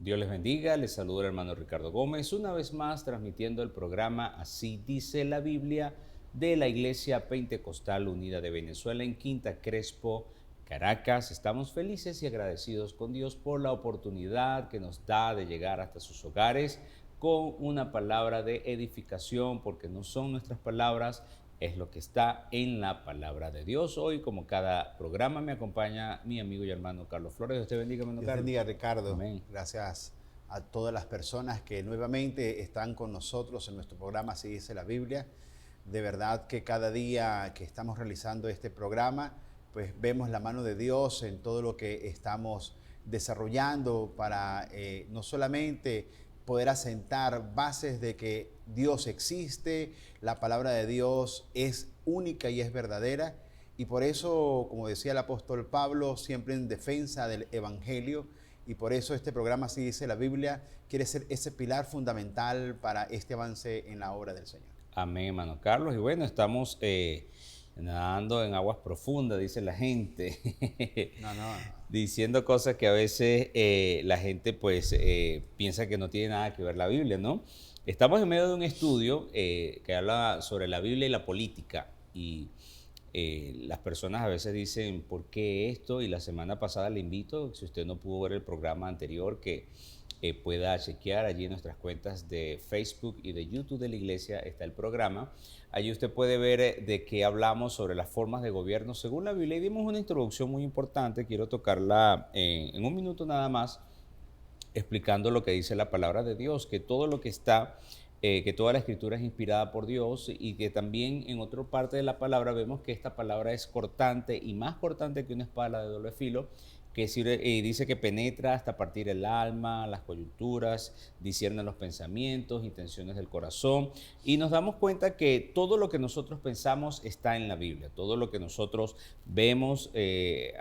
Dios les bendiga, les saluda el hermano Ricardo Gómez, una vez más transmitiendo el programa Así dice la Biblia de la Iglesia Pentecostal Unida de Venezuela en Quinta Crespo, Caracas. Estamos felices y agradecidos con Dios por la oportunidad que nos da de llegar hasta sus hogares con una palabra de edificación, porque no son nuestras palabras, es lo que está en la palabra de Dios. Hoy, como cada programa, me acompaña mi amigo y hermano Carlos Flores. Dios te bendiga, hermano Dios Carlos. bendiga, Ricardo. Amén. Gracias a todas las personas que nuevamente están con nosotros en nuestro programa Así dice la Biblia. De verdad que cada día que estamos realizando este programa, pues vemos la mano de Dios en todo lo que estamos desarrollando para no solamente poder asentar bases de que Dios existe, la palabra de Dios es única y es verdadera. Y por eso, como decía el apóstol Pablo, siempre en defensa del Evangelio, y por eso este programa, Así dice la Biblia, quiere ser ese pilar fundamental para este avance en la obra del Señor. Amén, hermano Carlos. Y bueno, estamos nadando en aguas profundas, dice la gente, No, no, no. diciendo cosas que a veces la gente pues piensa que no tiene nada que ver la Biblia, ¿no? Estamos en medio de un estudio que habla sobre la Biblia y la política y las personas a veces dicen, ¿por qué esto? Y la semana pasada le invito, si usted no pudo ver el programa anterior, que pueda chequear allí en nuestras cuentas de Facebook y de YouTube de la iglesia está el programa. Allí usted puede ver de qué hablamos sobre las formas de gobierno según la Biblia y dimos una introducción muy importante. Quiero tocarla en un minuto nada más, explicando lo que dice la palabra de Dios, que todo lo que está, que toda la escritura es inspirada por Dios y que también en otra parte de la palabra vemos que esta palabra es cortante y más cortante que una espada de doble filo, que sirve, dice que penetra hasta partir el alma, las coyunturas, discierne los pensamientos, intenciones del corazón, y nos damos cuenta que todo lo que nosotros pensamos está en la Biblia, todo lo que nosotros vemos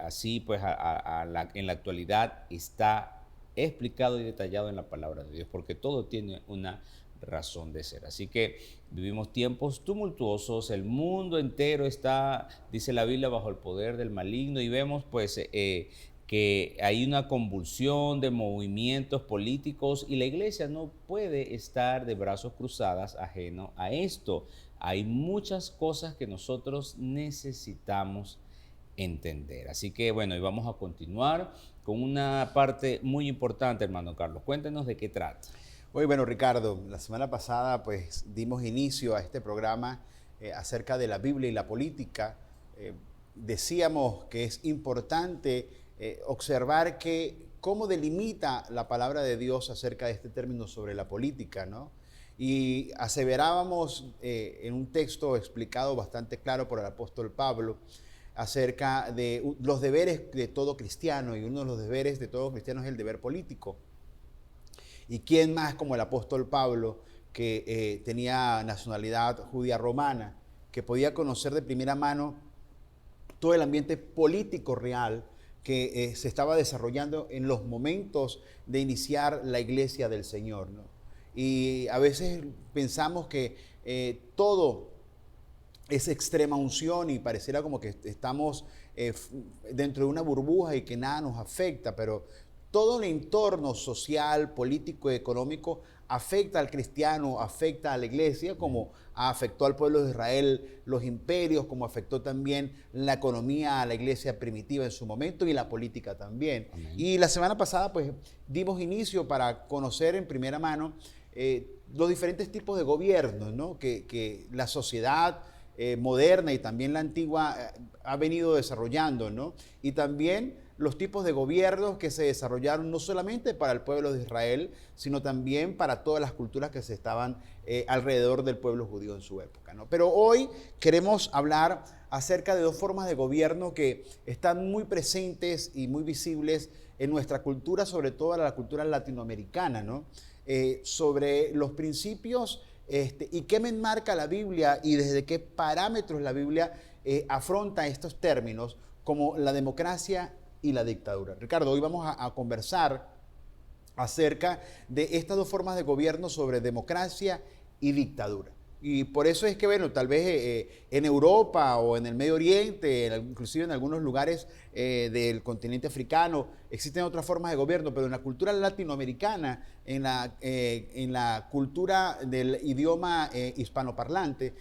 así pues en la actualidad está explicado y detallado en la palabra de Dios, porque todo tiene una razón de ser. Así que vivimos tiempos tumultuosos, el mundo entero está, dice la Biblia, bajo el poder del maligno y vemos pues que hay una convulsión de movimientos políticos y la iglesia no puede estar de brazos cruzados ajeno a esto. Hay muchas cosas que nosotros necesitamos entender. Así que bueno, y vamos a continuar con una parte muy importante, hermano Carlos. Cuéntenos de qué trata. Muy bueno, Ricardo, la semana pasada pues dimos inicio a este programa acerca de la Biblia y la política. Decíamos que es importante observar que cómo delimita la palabra de Dios acerca de este término sobre la política, ¿no? Y aseverábamos en un texto explicado bastante claro por el apóstol Pablo acerca de los deberes de todo cristiano, y uno de los deberes de todo cristiano es el deber político. ¿Y quién más como el apóstol Pablo, que tenía nacionalidad judía romana, que podía conocer de primera mano todo el ambiente político real que se estaba desarrollando en los momentos de iniciar la iglesia del Señor, ¿no? Y a veces pensamos que todo es extrema unción y pareciera como que estamos dentro de una burbuja y que nada nos afecta, pero todo el entorno social, político y económico afecta al cristiano, afecta a la iglesia, como afectó al pueblo de Israel los imperios, como afectó también la economía a la iglesia primitiva en su momento y la política también. Amén. Y la semana pasada pues dimos inicio para conocer en primera mano los diferentes tipos de gobiernos, ¿no? que la sociedad moderna y también la antigua ha venido desarrollando, ¿no? Y también los tipos de gobiernos que se desarrollaron no solamente para el pueblo de Israel, sino también para todas las culturas que se estaban alrededor del pueblo judío en su época, ¿no? Pero hoy queremos hablar acerca de dos formas de gobierno que están muy presentes y muy visibles en nuestra cultura, sobre todo en la cultura latinoamericana, ¿no? Sobre los principios y qué me enmarca la Biblia y desde qué parámetros la Biblia afronta estos términos como la democracia y la dictadura. Ricardo, hoy vamos a conversar acerca de estas dos formas de gobierno sobre democracia y dictadura. Y por eso es que, bueno, tal vez en Europa o en el Medio Oriente, inclusive en algunos lugares del continente africano, existen otras formas de gobierno, pero en la cultura latinoamericana, en la cultura del idioma hispanoparlante,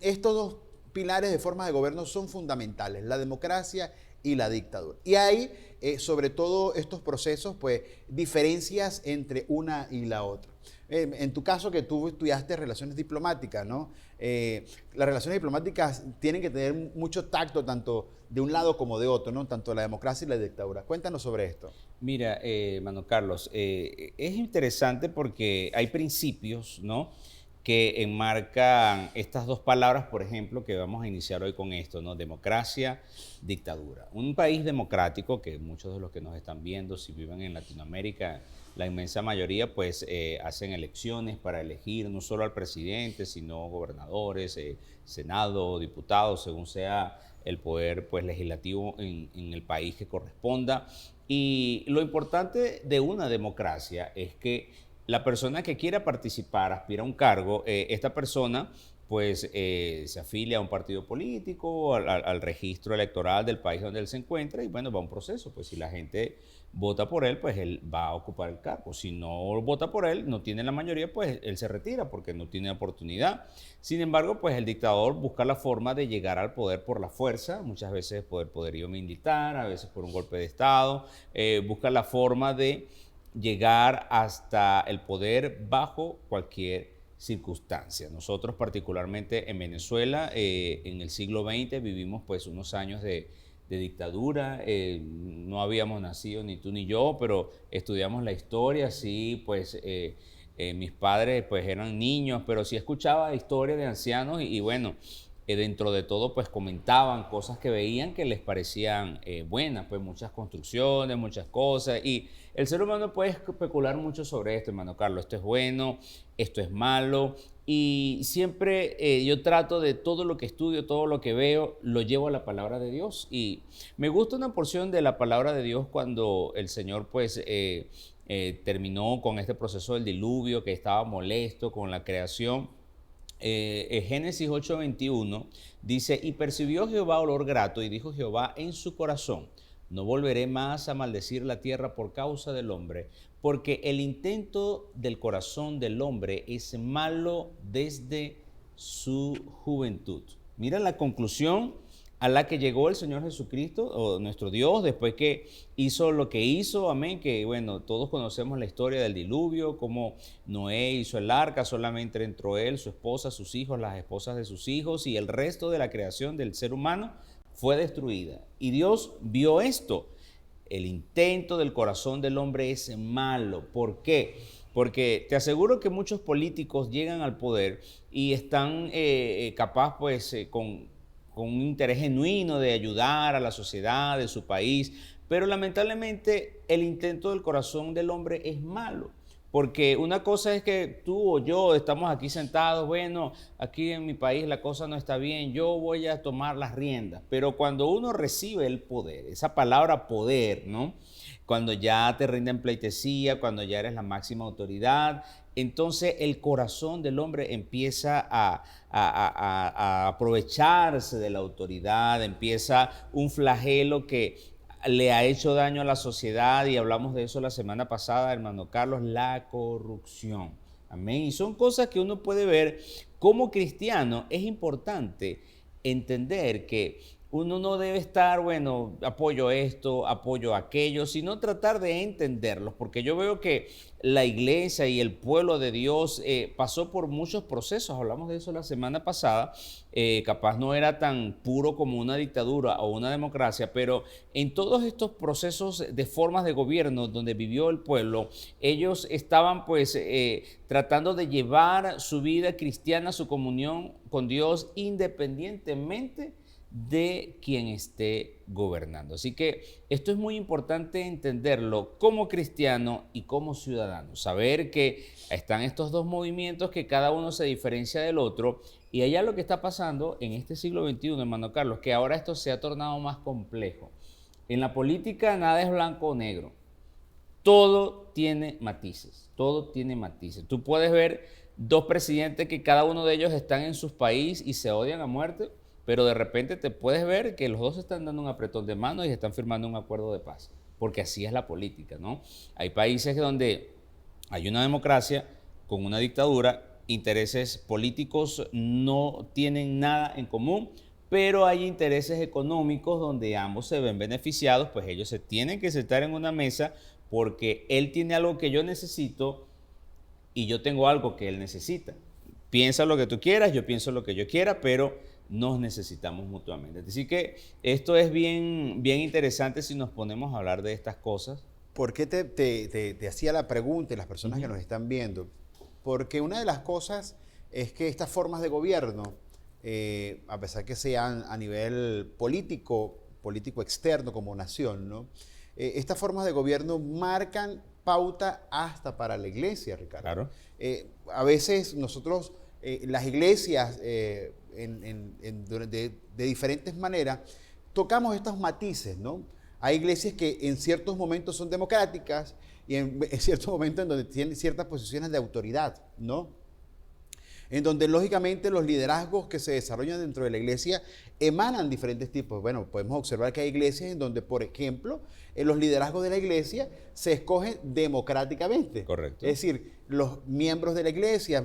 estos dos pilares de formas de gobierno son fundamentales, la democracia y la dictadura. Y hay, sobre todo estos procesos, pues diferencias entre una y la otra. En tu caso, que tú estudiaste relaciones diplomáticas, ¿no? Las relaciones diplomáticas tienen que tener mucho tacto, tanto de un lado como de otro, ¿no? Tanto la democracia y la dictadura. Cuéntanos sobre esto. Mira, Mano Carlos, es interesante porque hay principios, ¿no?, que enmarcan estas dos palabras, por ejemplo, que vamos a iniciar hoy con esto, ¿no? Democracia, dictadura. Un país democrático, que muchos de los que nos están viendo, si viven en Latinoamérica, la inmensa mayoría, pues, hacen elecciones para elegir no solo al presidente, sino gobernadores, senado, diputados, según sea el poder, pues, legislativo en el país que corresponda. Y lo importante de una democracia es que la persona que quiera participar, aspira a un cargo, esta persona pues se afilia a un partido político, al registro electoral del país donde él se encuentra y bueno, va a un proceso. Pues si la gente vota por él, pues él va a ocupar el cargo. Si no vota por él, no tiene la mayoría, pues él se retira porque no tiene oportunidad. Sin embargo, pues el dictador busca la forma de llegar al poder por la fuerza, muchas veces por el poderío militar, a veces por un golpe de Estado, busca la forma de llegar hasta el poder bajo cualquier circunstancia. Nosotros particularmente en Venezuela, en el siglo XX vivimos pues unos años de dictadura, no habíamos nacido ni tú ni yo, pero estudiamos la historia, sí, pues mis padres pues eran niños, pero sí escuchaba historias de ancianos y bueno, dentro de todo pues comentaban cosas que veían que les parecían buenas, pues muchas construcciones, muchas cosas y el ser humano puede especular mucho sobre esto, hermano Carlos, esto es bueno, esto es malo y siempre yo trato de todo lo que estudio, todo lo que veo, lo llevo a la palabra de Dios y me gusta una porción de la palabra de Dios cuando el Señor pues terminó con este proceso del diluvio, que estaba molesto con la creación. Génesis 8:21 dice, y percibió Jehová olor grato, y dijo Jehová en su corazón, no volveré más a maldecir la tierra por causa del hombre, porque el intento del corazón del hombre es malo desde su juventud. Mira la conclusión a la que llegó el Señor Jesucristo, o nuestro Dios, después que hizo lo que hizo, amén, que bueno, todos conocemos la historia del diluvio, cómo Noé hizo el arca, solamente entró él, su esposa, sus hijos, las esposas de sus hijos, y el resto de la creación del ser humano fue destruida. Y Dios vio esto. El intento del corazón del hombre es malo. ¿Por qué? Porque te aseguro que muchos políticos llegan al poder y están capaz pues con un interés genuino de ayudar a la sociedad de su país, pero lamentablemente el intento del corazón del hombre es malo. Porque una cosa es que tú o yo estamos aquí sentados, bueno, aquí en mi país la cosa no está bien, yo voy a tomar las riendas. Pero cuando uno recibe el poder, esa palabra poder, ¿no? Cuando ya te rinden pleitesía, cuando ya eres la máxima autoridad, entonces el corazón del hombre empieza a aprovecharse de la autoridad, empieza un flagelo que le ha hecho daño a la sociedad y hablamos de eso la semana pasada, hermano Carlos, la corrupción. Amén. Y son cosas que uno puede ver como cristiano. Es importante entender que uno no debe estar, bueno, apoyo esto, apoyo aquello, sino tratar de entenderlos, porque yo veo que la iglesia y el pueblo de Dios pasó por muchos procesos, hablamos de eso la semana pasada, capaz no era tan puro como una dictadura o una democracia, pero en todos estos procesos de formas de gobierno donde vivió el pueblo, ellos estaban pues tratando de llevar su vida cristiana, su comunión con Dios, independientemente de quien esté gobernando. Así que esto es muy importante entenderlo como cristiano y como ciudadano. Saber que están estos dos movimientos que cada uno se diferencia del otro y allá lo que está pasando en este siglo XXI, hermano Carlos, que ahora esto se ha tornado más complejo. En la política nada es blanco o negro. Todo tiene matices, todo tiene matices. Tú puedes ver dos presidentes que cada uno de ellos están en sus países y se odian a muerte, pero de repente te puedes ver que los dos están dando un apretón de manos y están firmando un acuerdo de paz, porque así es la política, ¿no? Hay países donde hay una democracia con una dictadura, intereses políticos no tienen nada en común, pero hay intereses económicos donde ambos se ven beneficiados, pues ellos se tienen que sentar en una mesa porque él tiene algo que yo necesito y yo tengo algo que él necesita. Piensa lo que tú quieras, yo pienso lo que yo quiera, pero nos necesitamos mutuamente. Así que esto es bien, bien interesante si nos ponemos a hablar de estas cosas. ¿Por qué te hacía la pregunta y las personas que nos están viendo? Porque una de las cosas es que estas formas de gobierno, a pesar que sean a nivel político externo como nación, ¿no? Estas formas de gobierno marcan pauta hasta para la iglesia, Ricardo. Claro. A veces nosotros, las iglesias, de diferentes maneras, tocamos estos matices, ¿no? Hay iglesias que en ciertos momentos son democráticas y en ciertos momentos en donde tienen ciertas posiciones de autoridad, ¿no? En donde lógicamente los liderazgos que se desarrollan dentro de la iglesia emanan diferentes tipos. Bueno, podemos observar que hay iglesias en donde, por ejemplo, los liderazgos de la iglesia se escogen democráticamente. Correcto. Es decir, los miembros de la iglesia,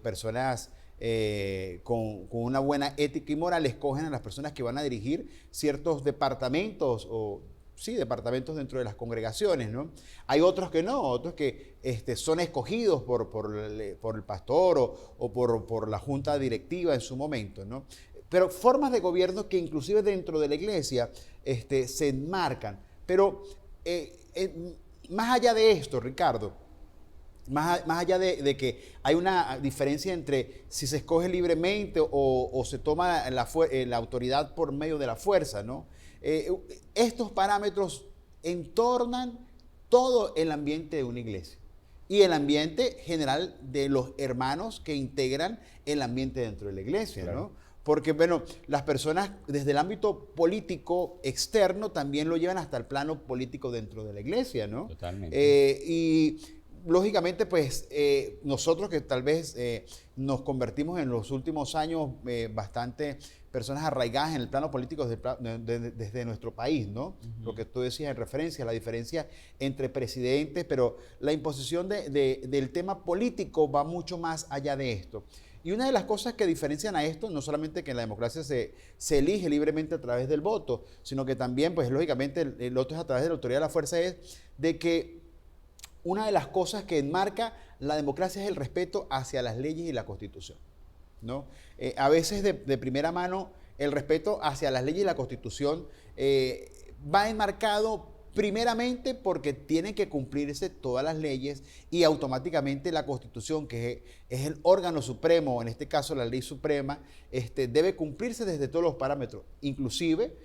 personas con una buena ética y moral, escogen a las personas que van a dirigir ciertos departamentos o sí, departamentos dentro de las congregaciones, ¿no? Hay otros que no, otros que son escogidos por el pastor o por la junta directiva en su momento, ¿no? Pero formas de gobierno que inclusive dentro de la iglesia se enmarcan. Pero más allá de esto, Ricardo, más allá de que hay una diferencia entre si se escoge libremente o se toma la autoridad por medio de la fuerza, ¿no? Estos parámetros entornan todo el ambiente de una iglesia y el ambiente general de los hermanos que integran el ambiente dentro de la iglesia, claro, ¿no? Porque, bueno, las personas desde el ámbito político externo también lo llevan hasta el plano político dentro de la iglesia, ¿no? Totalmente. Y lógicamente, pues, nosotros que tal vez nos convertimos en los últimos años bastante personas arraigadas en el plano político desde nuestro país, ¿no? Lo que tú decías en referencia a la diferencia entre presidentes, pero la imposición del tema político va mucho más allá de esto. Y una de las cosas que diferencian a esto, no solamente que en la democracia se elige libremente a través del voto, sino que también, pues lógicamente, el otro es a través de la autoridad de la fuerza, es de que una de las cosas que enmarca la democracia es el respeto hacia las leyes y la Constitución, ¿no? A veces de primera mano el respeto hacia las leyes y la Constitución va enmarcado primeramente porque tienen que cumplirse todas las leyes y automáticamente la Constitución, que es el órgano supremo, en este caso la ley suprema, debe cumplirse desde todos los parámetros, inclusive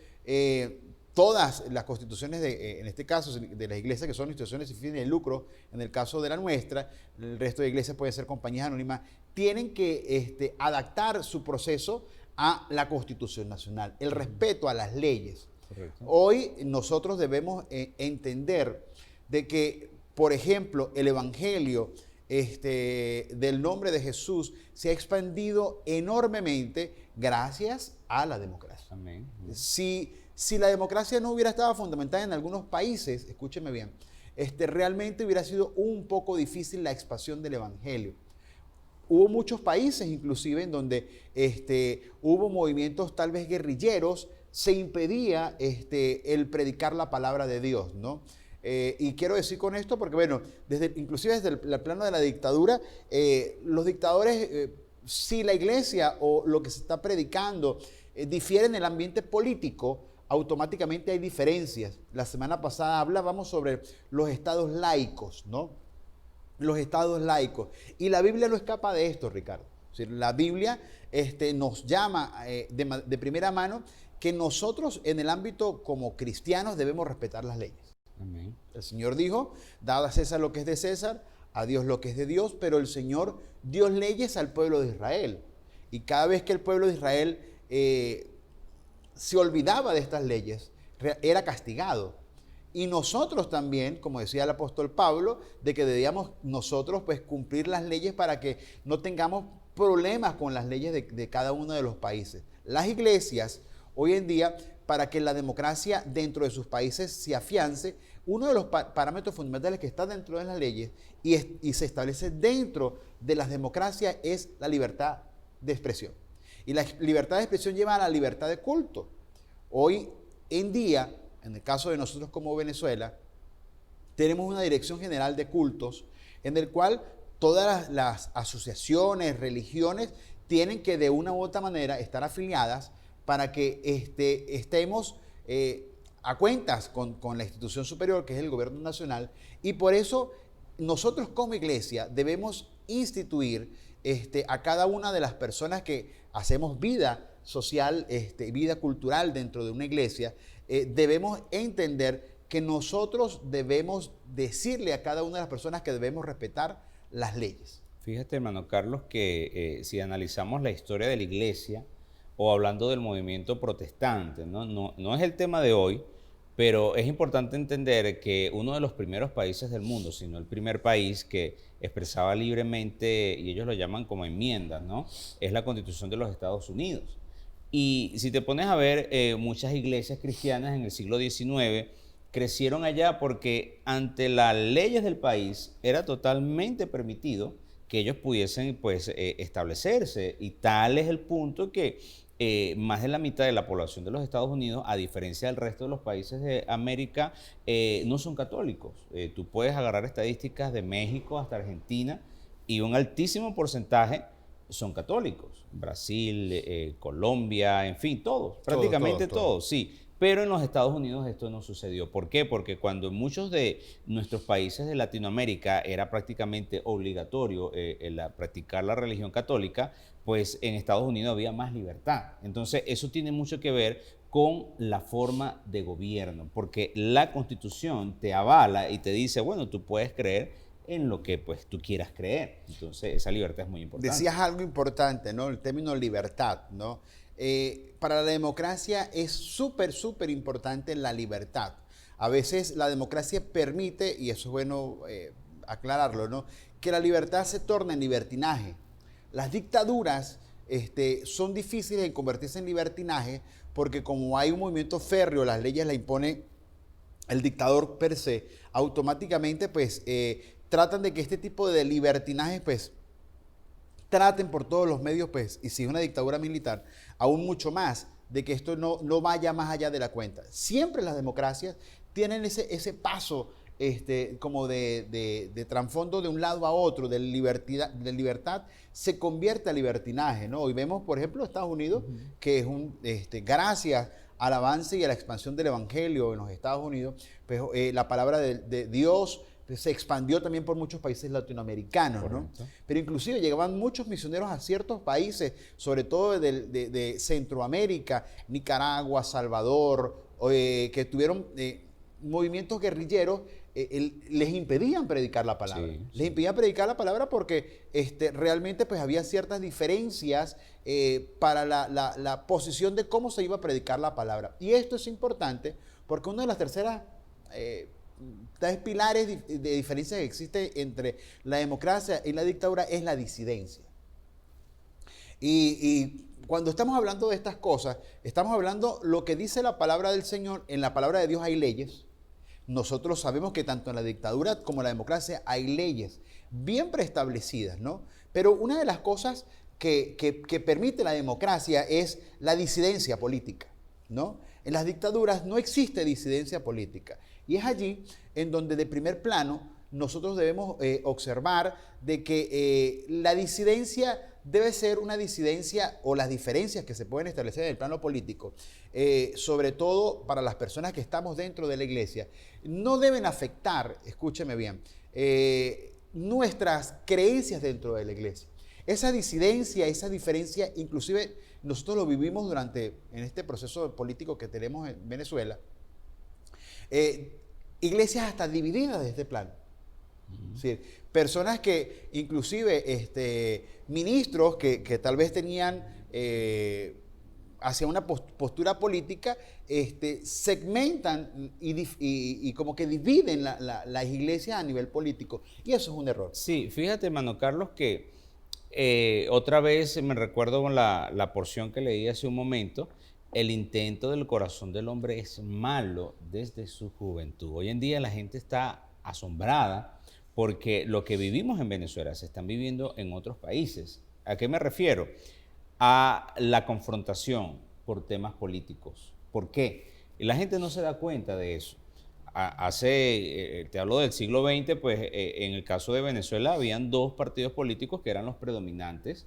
todas las constituciones, en este caso, de las iglesias que son instituciones sin fines de lucro, en el caso de la nuestra, el resto de iglesias pueden ser compañías anónimas, tienen que adaptar su proceso a la Constitución Nacional, el respeto a las leyes. Correcto. Hoy nosotros debemos entender de que, por ejemplo, el Evangelio del nombre de Jesús se ha expandido enormemente gracias a la democracia. Amén. Si la democracia no hubiera estado fundamentada en algunos países, escúcheme bien, realmente hubiera sido un poco difícil la expansión del Evangelio. Hubo muchos países, inclusive, en donde hubo movimientos tal vez guerrilleros, se impedía el predicar la palabra de Dios, ¿no? Y quiero decir con esto porque, bueno, inclusive desde el plano de la dictadura, los dictadores, si la iglesia o lo que se está predicando difiere en el ambiente político, automáticamente hay diferencias. La semana pasada hablábamos sobre los estados laicos, ¿no? Los estados laicos. Y la Biblia no escapa de esto, Ricardo. Es decir, la Biblia nos llama de primera mano que nosotros en el ámbito como cristianos debemos respetar las leyes. Amén. El Señor dijo, dad a César lo que es de César, a Dios lo que es de Dios, pero el Señor dio leyes al pueblo de Israel. Y cada vez que el pueblo de Israel se olvidaba de estas leyes, era castigado. Y nosotros también, como decía el apóstol Pablo, de que debíamos nosotros pues cumplir las leyes para que no tengamos problemas con las leyes de cada uno de los países. Las iglesias hoy en día, para que la democracia dentro de sus países se afiance, uno de los parámetros fundamentales que está dentro de las leyes y se establece dentro de las democracias es la libertad de expresión. Y la libertad de expresión lleva a la libertad de culto. Hoy en día, en el caso de nosotros como Venezuela, tenemos una dirección general de cultos en el cual todas las asociaciones, religiones, tienen que de una u otra manera estar afiliadas para que estemos a cuentas con la institución superior, que es el gobierno nacional, y por eso nosotros como iglesia debemos instituir a cada una de las personas que hacemos vida social, vida cultural dentro de una iglesia, debemos entender que nosotros debemos decirle a cada una de las personas que debemos respetar las leyes. Fíjate, hermano Carlos, que si analizamos la historia de la iglesia o hablando del movimiento protestante, no es el tema de hoy, pero es importante entender que uno de los primeros países del mundo, sino el primer país que expresaba libremente, y ellos lo llaman como enmiendas, ¿no? Es la Constitución de los Estados Unidos. Y si te pones a ver, muchas iglesias cristianas en el siglo XIX crecieron allá porque ante las leyes del país era totalmente permitido que ellos pudiesen pues, establecerse. Y tal es el punto que más de la mitad de la población de los Estados Unidos, a diferencia del resto de los países de América, no son católicos. Tú puedes agarrar estadísticas de México hasta Argentina y un altísimo porcentaje son católicos. Brasil, Colombia, en fin, todos, prácticamente todos, sí. Pero en los Estados Unidos esto no sucedió. ¿Por qué? Porque cuando en muchos de nuestros países de Latinoamérica era prácticamente obligatorio practicar la religión católica, pues en Estados Unidos había más libertad. Entonces eso tiene mucho que ver con la forma de gobierno, porque la Constitución te avala y te dice, bueno, tú puedes creer en lo que pues tú quieras creer. Entonces esa libertad es muy importante. Decías algo importante, ¿no? El término libertad, ¿no? Para la democracia es súper importante la libertad. A veces la democracia permite, y eso es bueno aclararlo, ¿no? Que la libertad se torne en libertinaje. Las dictaduras son difíciles de convertirse en libertinaje porque como hay un movimiento férreo, las leyes las impone el dictador per se, automáticamente pues tratan de que este tipo de libertinaje pues traten por todos los medios, pues, y si es una dictadura militar, aún mucho más, de que esto no vaya más allá de la cuenta. Siempre las democracias tienen ese paso como de trasfondo de un lado a otro, de libertad, se convierte a libertinaje, ¿no? Hoy vemos, por ejemplo, Estados Unidos, que es gracias al avance y a la expansión del evangelio en los Estados Unidos, pues, la palabra de Dios se expandió también por muchos países latinoamericanos, ¿no? Pero inclusive llegaban muchos misioneros a ciertos países, sobre todo de Centroamérica, Nicaragua, Salvador, que tuvieron movimientos guerrilleros, les impedían predicar la palabra. Sí, sí. Les impedían predicar la palabra porque realmente pues, había ciertas diferencias para la posición de cómo se iba a predicar la palabra. Y esto es importante porque una de las terceras tres pilares de diferencia que existe entre la democracia y la dictadura es la disidencia. Y cuando estamos hablando de estas cosas, estamos hablando lo que dice la palabra del Señor. En la palabra de Dios hay leyes. Nosotros sabemos que tanto en la dictadura como en la democracia hay leyes bien preestablecidas, ¿no? Pero una de las cosas que permite la democracia es la disidencia política, ¿no? En las dictaduras no existe disidencia política. Y es allí en donde de primer plano nosotros debemos observar de que la disidencia debe ser una disidencia o las diferencias que se pueden establecer en el plano político, sobre todo para las personas que estamos dentro de la iglesia, no deben afectar, escúcheme bien, nuestras creencias dentro de la iglesia. Esa disidencia, esa diferencia, inclusive nosotros lo vivimos en este proceso político que tenemos en Venezuela, iglesias hasta divididas de este plano. Es decir, personas que inclusive ministros que tal vez tenían hacia una postura política, segmentan y como que dividen las iglesias a nivel político. Y eso es un error. Sí, fíjate, hermano Carlos, que otra vez me recuerdo con la porción que leí hace un momento, el intento del corazón del hombre es malo desde su juventud. Hoy en día la gente está asombrada porque lo que vivimos en Venezuela se están viviendo en otros países. ¿A qué me refiero? A la confrontación por temas políticos. ¿Por qué? Y la gente no se da cuenta de eso. Te hablo del siglo XX, pues en el caso de Venezuela habían dos partidos políticos que eran los predominantes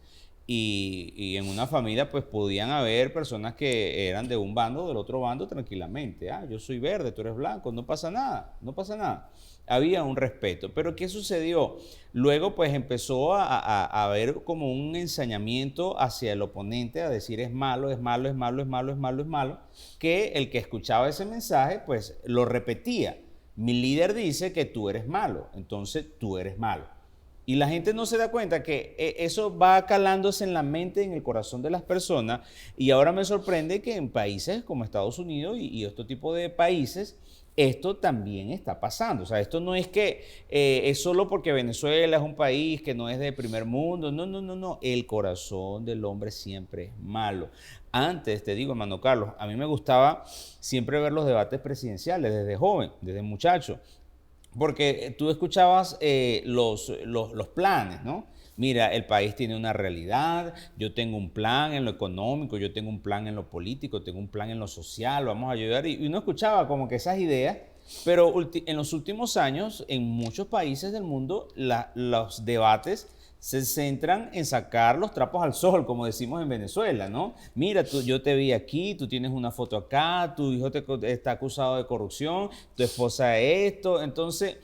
y en una familia pues podían haber personas que eran de un bando o del otro bando tranquilamente. Ah, yo soy verde, tú eres blanco, no pasa nada, no pasa nada. Había un respeto. Pero ¿qué sucedió? Luego pues empezó a haber como un ensañamiento hacia el oponente, a decir es malo, es malo, es malo, es malo, es malo, es malo, que el que escuchaba ese mensaje pues lo repetía. Mi líder dice que tú eres malo, entonces tú eres malo. Y la gente no se da cuenta que eso va calándose en la mente, en el corazón de las personas. Y ahora me sorprende que en países como Estados Unidos y este tipo de países, esto también está pasando. O sea, esto no es que es solo porque Venezuela es un país que no es de primer mundo. No, no, no, no. El corazón del hombre siempre es malo. Antes, te digo, hermano Carlos, a mí me gustaba siempre ver los debates presidenciales desde joven, desde muchacho. Porque tú escuchabas los planes, ¿no? Mira, el país tiene una realidad, yo tengo un plan en lo económico, yo tengo un plan en lo político, tengo un plan en lo social, vamos a ayudar. Y uno escuchaba como que esas ideas, pero en los últimos años, en muchos países del mundo, los debates se centran en sacar los trapos al sol, como decimos en Venezuela, ¿no? Mira, yo te vi aquí, tú tienes una foto acá, tu hijo está acusado de corrupción, tu esposa esto, entonces,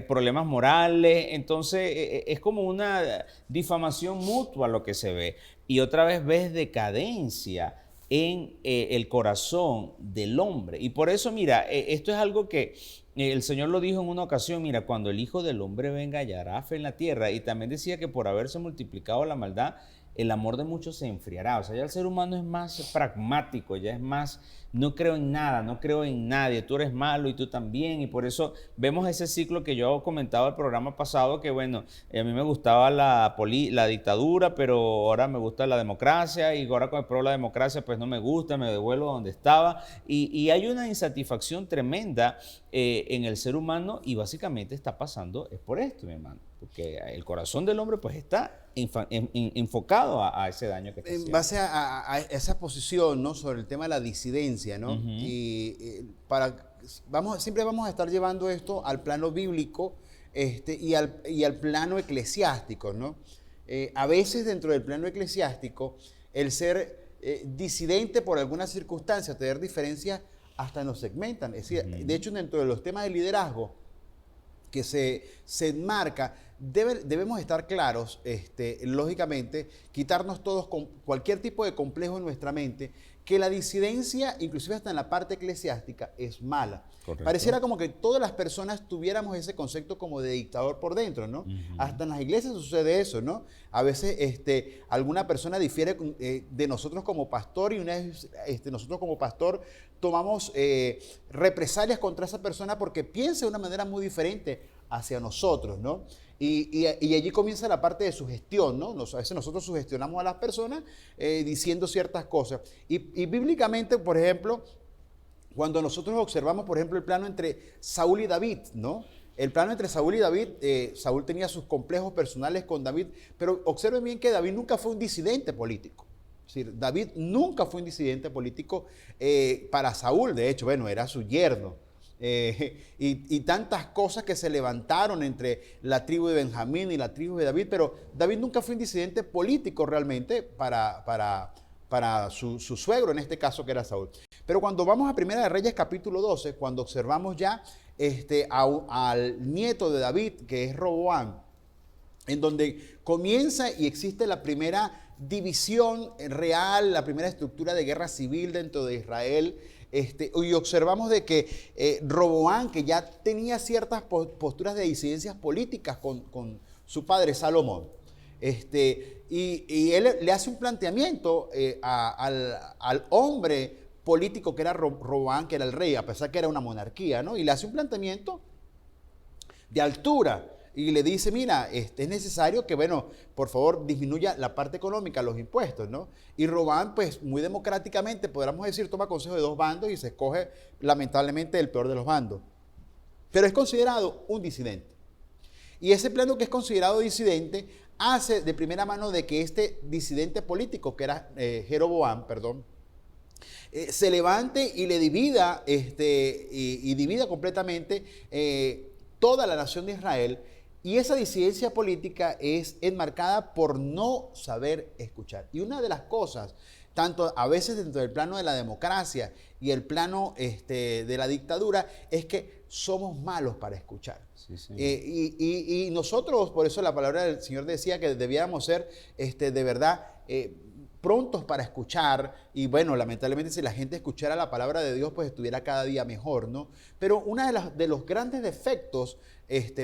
problemas morales, entonces es como una difamación mutua lo que se ve. Y otra vez ves decadencia en el corazón del hombre. Y por eso, mira, esto es algo que el Señor lo dijo en una ocasión, mira, cuando el Hijo del Hombre venga, hallará fe en la tierra. Y también decía que por haberse multiplicado la maldad, el amor de muchos se enfriará. O sea, ya el ser humano es más pragmático, ya es más, no creo en nada, no creo en nadie, tú eres malo y tú también. Y por eso vemos ese ciclo que yo comentaba el programa pasado, que bueno, a mí me gustaba la dictadura, pero ahora me gusta la democracia, y ahora con el pro de la democracia pues no me gusta, me devuelvo a donde estaba. Y hay una insatisfacción tremenda en el ser humano, y básicamente está pasando es por esto, mi hermano, porque el corazón del hombre pues está enfocado a ese daño que está haciendo. En base a esa posición, ¿no?, sobre el tema de la disidencia, ¿no? Siempre vamos a estar llevando esto al plano bíblico y al plano eclesiástico, ¿no? A veces dentro del plano eclesiástico, el ser disidente por alguna circunstancia, tener diferencias, hasta nos segmentan. Es decir, de hecho, dentro de los temas de liderazgo que se enmarca, debemos estar claros, lógicamente, quitarnos todos con cualquier tipo de complejo en nuestra mente, que la disidencia, inclusive hasta en la parte eclesiástica, es mala. Correcto. Pareciera como que todas las personas tuviéramos ese concepto como de dictador por dentro, ¿no? Hasta en las iglesias sucede eso, ¿no? A veces alguna persona difiere de nosotros como pastor, y una vez nosotros como pastor tomamos represalias contra esa persona porque piensa de una manera muy diferente hacia nosotros, ¿no? Y allí comienza la parte de sugestión, ¿no? A veces nosotros sugestionamos a las personas diciendo ciertas cosas. Y bíblicamente, por ejemplo, cuando nosotros observamos, por ejemplo, el plano entre Saúl y David, ¿no? El plano entre Saúl y David, Saúl tenía sus complejos personales con David, pero observen bien que David nunca fue un disidente político. Es decir, David nunca fue un disidente político para Saúl, de hecho, bueno, era su yerno. Y tantas cosas que se levantaron entre la tribu de Benjamín y la tribu de David, pero David nunca fue un disidente político realmente para su suegro, en este caso que era Saúl. Pero cuando vamos a Primera de Reyes capítulo 12, cuando observamos ya al nieto de David, que es Roboam, en donde comienza y existe la primera división real, la primera estructura de guerra civil dentro de Israel, y observamos de que Roboam, que ya tenía ciertas posturas de disidencias políticas con su padre Salomón, Y él le hace un planteamiento al hombre político que era Roboam, que era el rey, a pesar que era una monarquía, ¿no? Y le hace un planteamiento de altura y le dice, mira, es necesario que, bueno, por favor, disminuya la parte económica, los impuestos, ¿no? Y Roboam, pues, muy democráticamente, podríamos decir, toma consejo de dos bandos y se escoge, lamentablemente, el peor de los bandos. Pero es considerado un disidente. Y ese plano que es considerado disidente hace de primera mano de que este disidente político, que era Jeroboam, perdón, se levante y le divida, y divida completamente toda la nación de Israel. Y esa disidencia política es enmarcada por no saber escuchar. Y una de las cosas, tanto a veces dentro del plano de la democracia y el plano de la dictadura, es que somos malos para escuchar. Sí, sí. Y nosotros, por eso la palabra del Señor decía que debíamos ser de verdad prontos para escuchar. Y bueno, lamentablemente si la gente escuchara la palabra de Dios, pues estuviera cada día mejor, ¿no? Pero uno de los grandes defectos,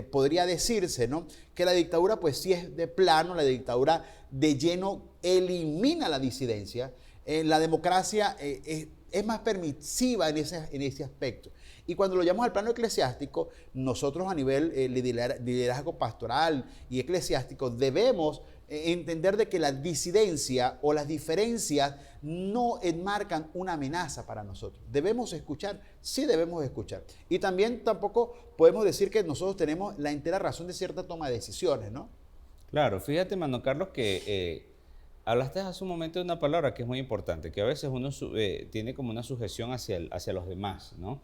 podría decirse, ¿no? Que la dictadura, pues sí es de plano, la dictadura de lleno elimina la disidencia. La democracia es más permisiva en ese aspecto. Y cuando lo llamamos al plano eclesiástico, nosotros a nivel liderazgo pastoral y eclesiástico debemos entender de que la disidencia o las diferencias no enmarcan una amenaza para nosotros. Debemos escuchar, sí debemos escuchar. Y también tampoco podemos decir que nosotros tenemos la entera razón de cierta toma de decisiones, ¿no? Claro, fíjate, Mano Carlos, que hablaste hace un momento de una palabra que es muy importante, que a veces uno tiene como una sujeción hacia los demás, ¿no?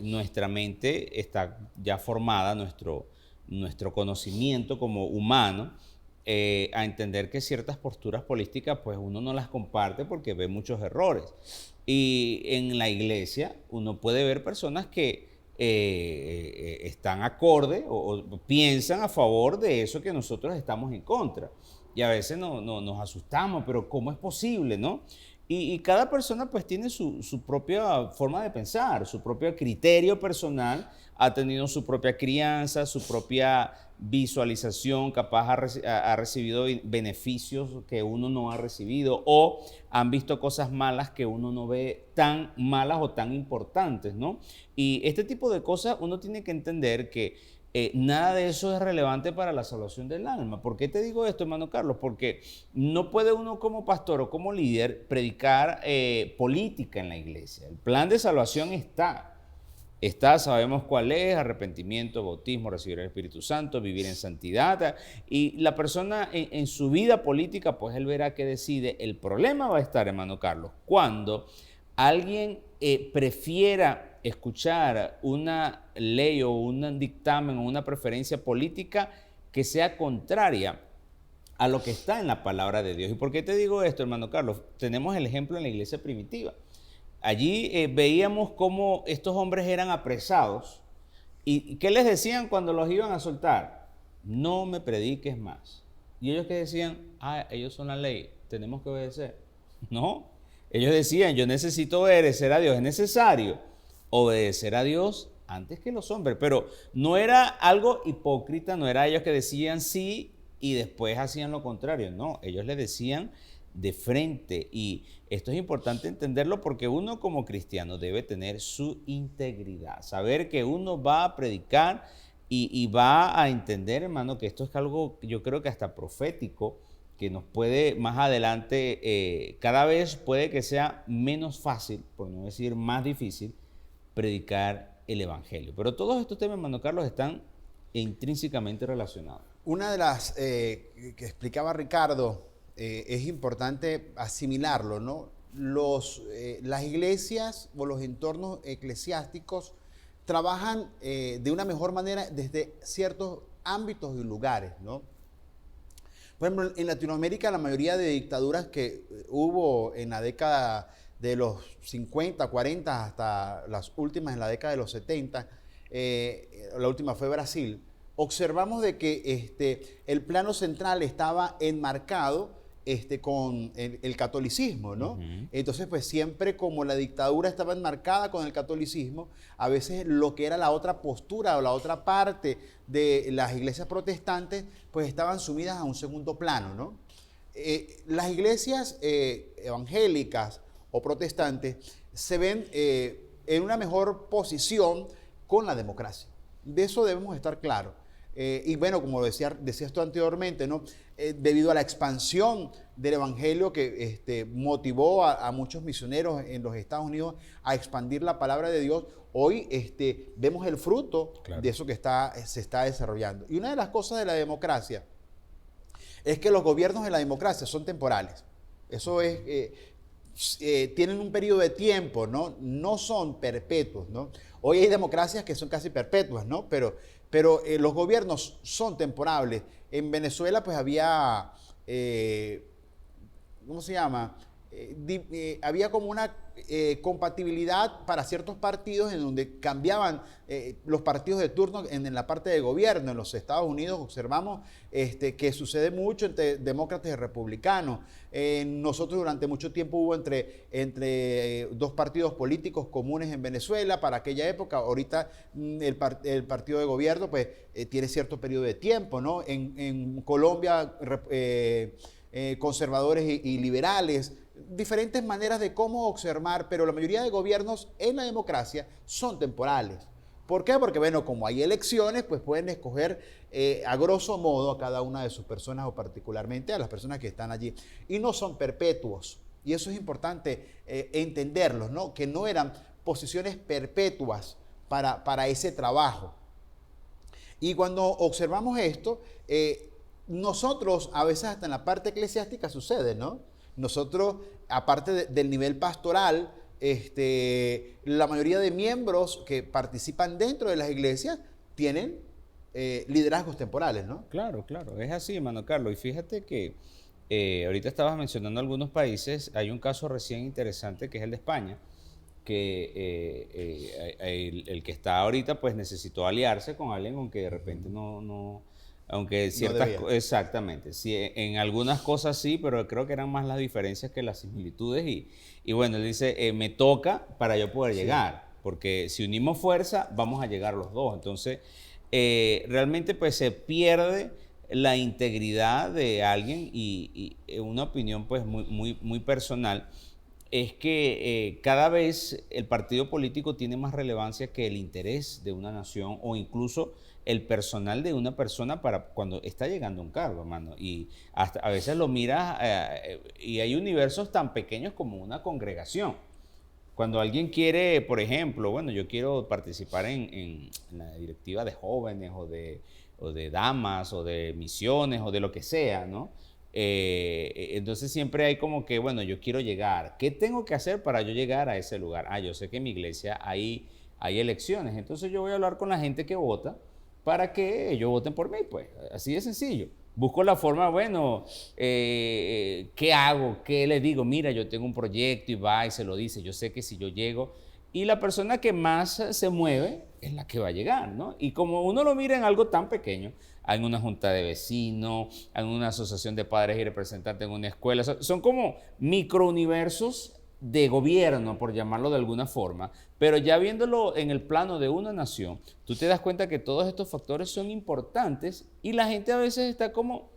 Nuestra mente está ya formada, nuestro conocimiento como humano, a entender que ciertas posturas políticas, pues uno no las comparte porque ve muchos errores. Y en la iglesia uno puede ver personas que están acorde o piensan a favor de eso que nosotros estamos en contra. Y a veces nos asustamos, pero ¿cómo es posible, no? Y cada persona pues tiene su propia forma de pensar, su propio criterio personal, ha tenido su propia crianza, su propia visualización, capaz ha recibido beneficios que uno no ha recibido o han visto cosas malas que uno no ve tan malas o tan importantes, ¿no? Y este tipo de cosas uno tiene que entender que nada de eso es relevante para la salvación del alma. ¿Por qué te digo esto, hermano Carlos? Porque no puede uno como pastor o como líder predicar política en la iglesia. El plan de salvación está, sabemos cuál es: arrepentimiento, bautismo, recibir el Espíritu Santo, vivir en santidad. Y la persona en su vida política, pues él verá qué decide. El problema va a estar, hermano Carlos, cuando alguien prefiera escuchar una ley o un dictamen o una preferencia política que sea contraria a lo que está en la palabra de Dios. ¿Y por qué te digo esto, hermano Carlos? Tenemos el ejemplo en la iglesia primitiva. Allí veíamos cómo estos hombres eran apresados. ¿Y qué les decían cuando los iban a soltar? No me prediques más. Y ellos que decían, ellos son la ley, tenemos que obedecer. No, ellos decían, yo necesito obedecer a Dios, es necesario obedecer a Dios antes que los hombres. Pero no era algo hipócrita, no era ellos que decían sí y después hacían lo contrario. No, ellos le decían de frente. Y esto es importante entenderlo porque uno como cristiano debe tener su integridad, saber que uno va a predicar y va a entender, hermano, que esto es algo, yo creo que hasta profético, que nos puede más adelante, cada vez puede que sea menos fácil, por no decir más difícil, predicar el evangelio. Pero todos estos temas, hermano Carlos, están intrínsecamente relacionados. Una de las que explicaba Ricardo, es importante asimilarlo, ¿no? Las iglesias o los entornos eclesiásticos trabajan de una mejor manera desde ciertos ámbitos y lugares, ¿no? Por ejemplo, en Latinoamérica la mayoría de dictaduras que hubo en la década de los 50, 40 hasta las últimas en la década de los 70, la última fue Brasil, observamos de que el plano central estaba enmarcado con el catolicismo, ¿no? Ujú. Entonces, pues siempre como la dictadura estaba enmarcada con el catolicismo, a veces lo que era la otra postura o la otra parte de las iglesias protestantes, pues estaban sumidas a un segundo plano, ¿no? Las iglesias evangélicas o protestantes se ven en una mejor posición con la democracia. De eso debemos estar claros. Y bueno, como decías tú anteriormente, ¿no? Debido a la expansión del evangelio que motivó a muchos misioneros en los Estados Unidos a expandir la palabra de Dios, hoy vemos el fruto Claro. de eso que se está desarrollando. Y una de las cosas de la democracia es que los gobiernos de la democracia son temporales. Eso es, tienen un periodo de tiempo, ¿no? No son perpetuos, ¿no? Hoy hay democracias que son casi perpetuas, ¿no? Pero los gobiernos son temporales. En Venezuela, pues había, ¿cómo se llama? Había como una compatibilidad para ciertos partidos en donde cambiaban los partidos de turno en la parte de gobierno. En los Estados Unidos observamos que sucede mucho entre demócratas y republicanos. Nosotros durante mucho tiempo hubo entre dos partidos políticos comunes en Venezuela para aquella época. Ahorita el partido de gobierno pues tiene cierto periodo de tiempo, ¿no? En Colombia conservadores y liberales, diferentes maneras de cómo observar, pero la mayoría de gobiernos en la democracia son temporales. ¿Por qué? Porque, bueno, como hay elecciones, pues pueden escoger a grosso modo a cada una de sus personas o particularmente a las personas que están allí. Y no son perpetuos. Y eso es importante entenderlos, ¿no? Que no eran posiciones perpetuas para ese trabajo. Y cuando observamos esto, nosotros a veces hasta en la parte eclesiástica sucede, ¿no? Nosotros, aparte del nivel pastoral, la mayoría de miembros que participan dentro de las iglesias tienen liderazgos temporales, ¿no? Claro, claro, es así, hermano Carlos. Y fíjate que ahorita estabas mencionando algunos países, hay un caso recién interesante que es el de España, que el que está ahorita pues necesitó aliarse con alguien con que de repente aunque No debía. exactamente, sí, en algunas cosas sí, pero creo que eran más las diferencias que las similitudes y bueno, él dice, me toca para yo poder Sí. llegar, porque si unimos fuerza vamos a llegar los dos, entonces realmente pues se pierde la integridad de alguien y una opinión pues muy personal es que cada vez el partido político tiene más relevancia que el interés de una nación o incluso el personal de una persona para cuando está llegando a un cargo, hermano. Y hasta a veces lo miras y hay universos tan pequeños como una congregación. Cuando alguien quiere, por ejemplo, bueno, yo quiero participar en la directiva de jóvenes o de damas o de misiones o de lo que sea, ¿no? Entonces siempre hay como que, bueno, yo quiero llegar. ¿Qué tengo que hacer para yo llegar a ese lugar? Ah, yo sé que en mi iglesia hay elecciones, entonces yo voy a hablar con la gente que vota para que ellos voten por mí, pues, así de sencillo. Busco la forma, bueno, ¿qué hago? ¿Qué le digo? Mira, yo tengo un proyecto y va y se lo dice. Yo sé que si yo llego, y la persona que más se mueve es la que va a llegar, ¿no? Y como uno lo mira en algo tan pequeño, en una junta de vecinos, en una asociación de padres y representantes en una escuela, son como microuniversos de gobierno, por llamarlo de alguna forma, pero ya viéndolo en el plano de una nación, tú te das cuenta que todos estos factores son importantes y la gente a veces está como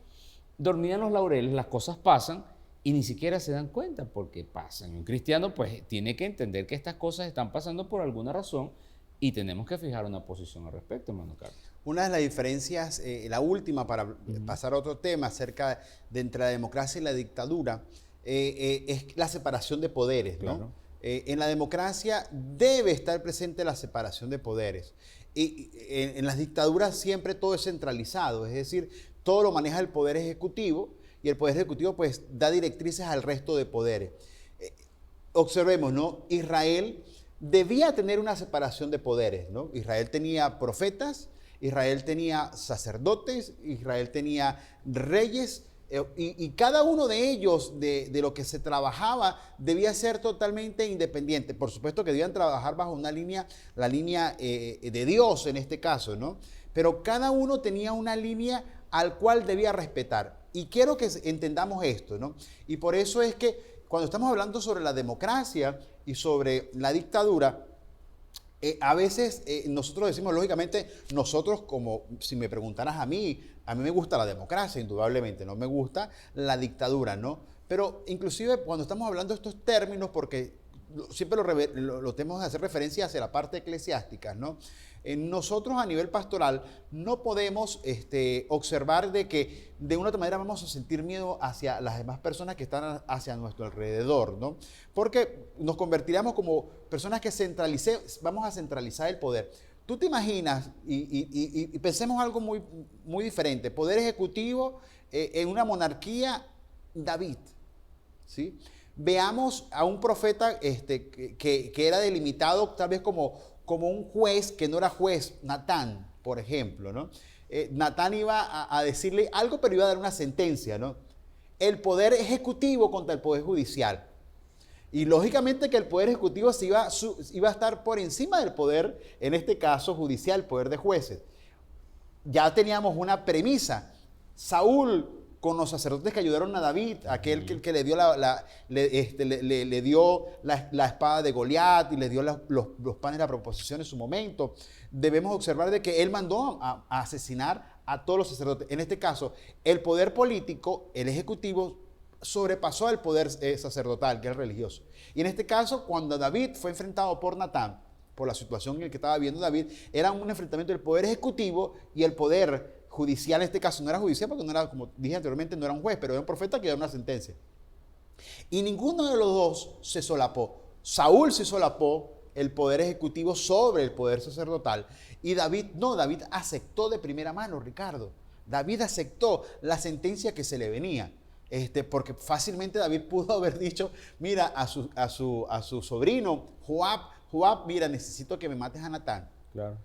dormida en los laureles, las cosas pasan y ni siquiera se dan cuenta porque pasan. Un cristiano pues tiene que entender que estas cosas están pasando por alguna razón y tenemos que fijar una posición al respecto, hermano Carlos. Una de las diferencias, la última para pasar a otro tema acerca de entre la democracia y la dictadura, es la separación de poderes, ¿no? Claro. En la democracia debe estar presente la separación de poderes. Y en las dictaduras siempre todo es centralizado, es decir, todo lo maneja el poder ejecutivo y el poder ejecutivo pues da directrices al resto de poderes. Observemos, ¿no? Israel debía tener una separación de poderes, ¿no? Israel tenía profetas, Israel tenía sacerdotes, Israel tenía reyes, y cada uno de ellos, de lo que se trabajaba, debía ser totalmente independiente. Por supuesto que debían trabajar bajo una línea, la línea de Dios en este caso, ¿no? Pero cada uno tenía una línea al cual debía respetar. Y quiero que entendamos esto, ¿no? Y por eso es que cuando estamos hablando sobre la democracia y sobre la dictadura, a veces nosotros decimos, lógicamente, nosotros como, si me preguntaras a mí me gusta la democracia, indudablemente, no me gusta la dictadura, ¿no? Pero inclusive cuando estamos hablando de estos términos, porque siempre lo tenemos que hacer referencia hacia la parte eclesiástica, ¿no? Nosotros a nivel pastoral no podemos observar de que de una otra manera vamos a sentir miedo hacia las demás personas que están hacia nuestro alrededor, ¿no? Porque nos convertiríamos como personas que vamos a centralizar el poder. Tú te imaginas, y pensemos algo muy, muy diferente, poder ejecutivo en una monarquía, David, ¿sí? Veamos a un profeta que era delimitado tal vez como un juez que no era juez, Natán, por ejemplo, ¿no? Natán iba a decirle algo, pero iba a dar una sentencia, ¿no? El poder ejecutivo contra el poder judicial. Y lógicamente que el poder ejecutivo iba a estar por encima del poder, en este caso judicial, el poder de jueces. Ya teníamos una premisa. Saúl, con los sacerdotes que ayudaron a David, aquel que le dio le dio la espada de Goliat y le dio los panes de la proposición en su momento, debemos observar de que él mandó a asesinar a todos los sacerdotes. En este caso, el poder político, el ejecutivo, sobrepasó al poder sacerdotal, que es el religioso. Y en este caso, cuando David fue enfrentado por Natán, por la situación en la que estaba viviendo David, era un enfrentamiento del poder ejecutivo y el poder judicial. En este caso no era judicial porque no era, como dije anteriormente, no era un juez, pero era un profeta que dio una sentencia. Y ninguno de los dos se solapó. Saúl se solapó el poder ejecutivo sobre el poder sacerdotal y David no, David aceptó de primera mano, Ricardo. David aceptó la sentencia que se le venía. Porque fácilmente David pudo haber dicho, mira, a su sobrino, Joab, mira, necesito que me mates a Natán. Claro.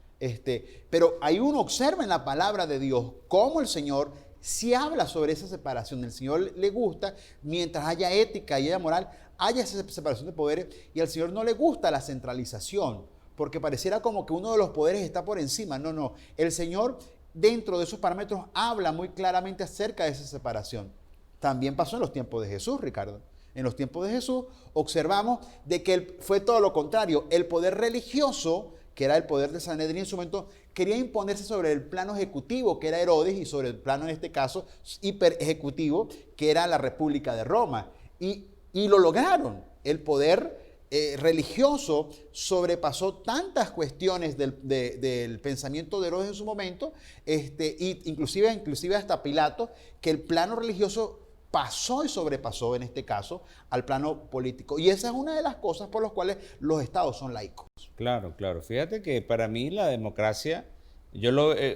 Pero ahí uno observa en la palabra de Dios cómo el Señor sí habla sobre esa separación. El Señor le gusta, mientras haya ética y haya moral, haya esa separación de poderes, y al Señor no le gusta la centralización, porque pareciera como que uno de los poderes está por encima. No. El Señor, dentro de esos parámetros, habla muy claramente acerca de esa separación. También pasó en los tiempos de Jesús, Ricardo. En los tiempos de Jesús observamos de que fue todo lo contrario. El poder religioso, que era el poder de Sanedrín en su momento, quería imponerse sobre el plano ejecutivo, que era Herodes, y sobre el plano, en este caso, hiper ejecutivo, que era la República de Roma. Y lo lograron. El poder religioso sobrepasó tantas cuestiones del pensamiento de Herodes en su momento, inclusive hasta Pilato, que el plano religioso pasó y sobrepasó, en este caso, al plano político. Y esa es una de las cosas por las cuales los estados son laicos. Claro. Fíjate que para mí la democracia,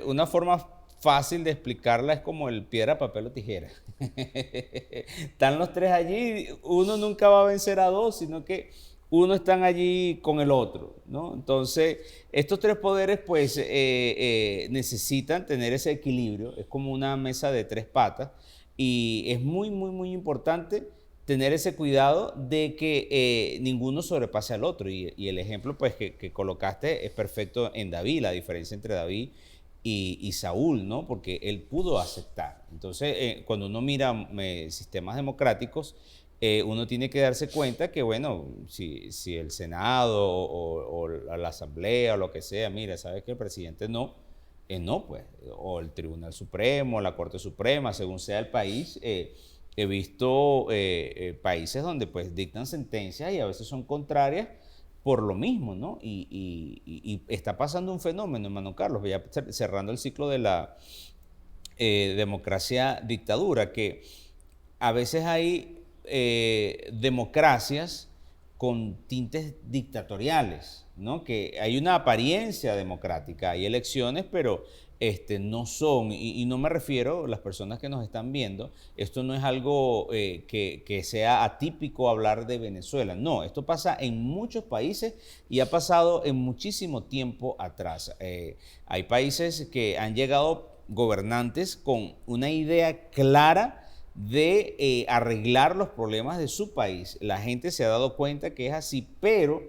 una forma fácil de explicarla es como el piedra, papel o tijera. Están los tres allí, uno nunca va a vencer a dos, sino que uno están allí con el otro, ¿no? Entonces, estos tres poderes pues necesitan tener ese equilibrio, es como una mesa de tres patas, y es muy, muy, muy importante tener ese cuidado de que ninguno sobrepase al otro. Y el ejemplo pues, que colocaste es perfecto en David, la diferencia entre David y Saúl, ¿no? Porque él pudo aceptar. Entonces, cuando uno mira sistemas democráticos, uno tiene que darse cuenta que, bueno, si el Senado o la Asamblea o lo que sea, mira, sabes que el presidente no, pues, o el Tribunal Supremo, la Corte Suprema, según sea el país. He visto países donde pues dictan sentencias y a veces son contrarias por lo mismo, ¿no? Y está pasando un fenómeno, hermano Carlos, ya cerrando el ciclo de la democracia-dictadura, que a veces hay democracias con tintes dictatoriales, ¿no? Que hay una apariencia democrática, hay elecciones, pero no son, y no me refiero, las personas que nos están viendo, esto no es algo que sea atípico hablar de Venezuela, no, esto pasa en muchos países y ha pasado en muchísimo tiempo atrás. Hay países que han llegado gobernantes con una idea clara de arreglar los problemas de su país. La gente se ha dado cuenta que es así, pero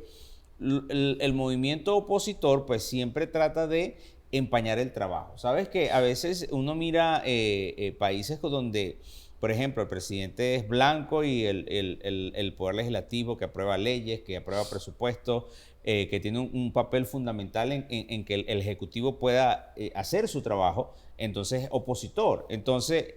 el movimiento opositor pues siempre trata de empañar el trabajo. Sabes que a veces uno mira países donde, por ejemplo, el presidente es blanco y el poder legislativo que aprueba leyes, que aprueba presupuestos, que tiene un papel fundamental en que el ejecutivo pueda hacer su trabajo, entonces es opositor. Entonces,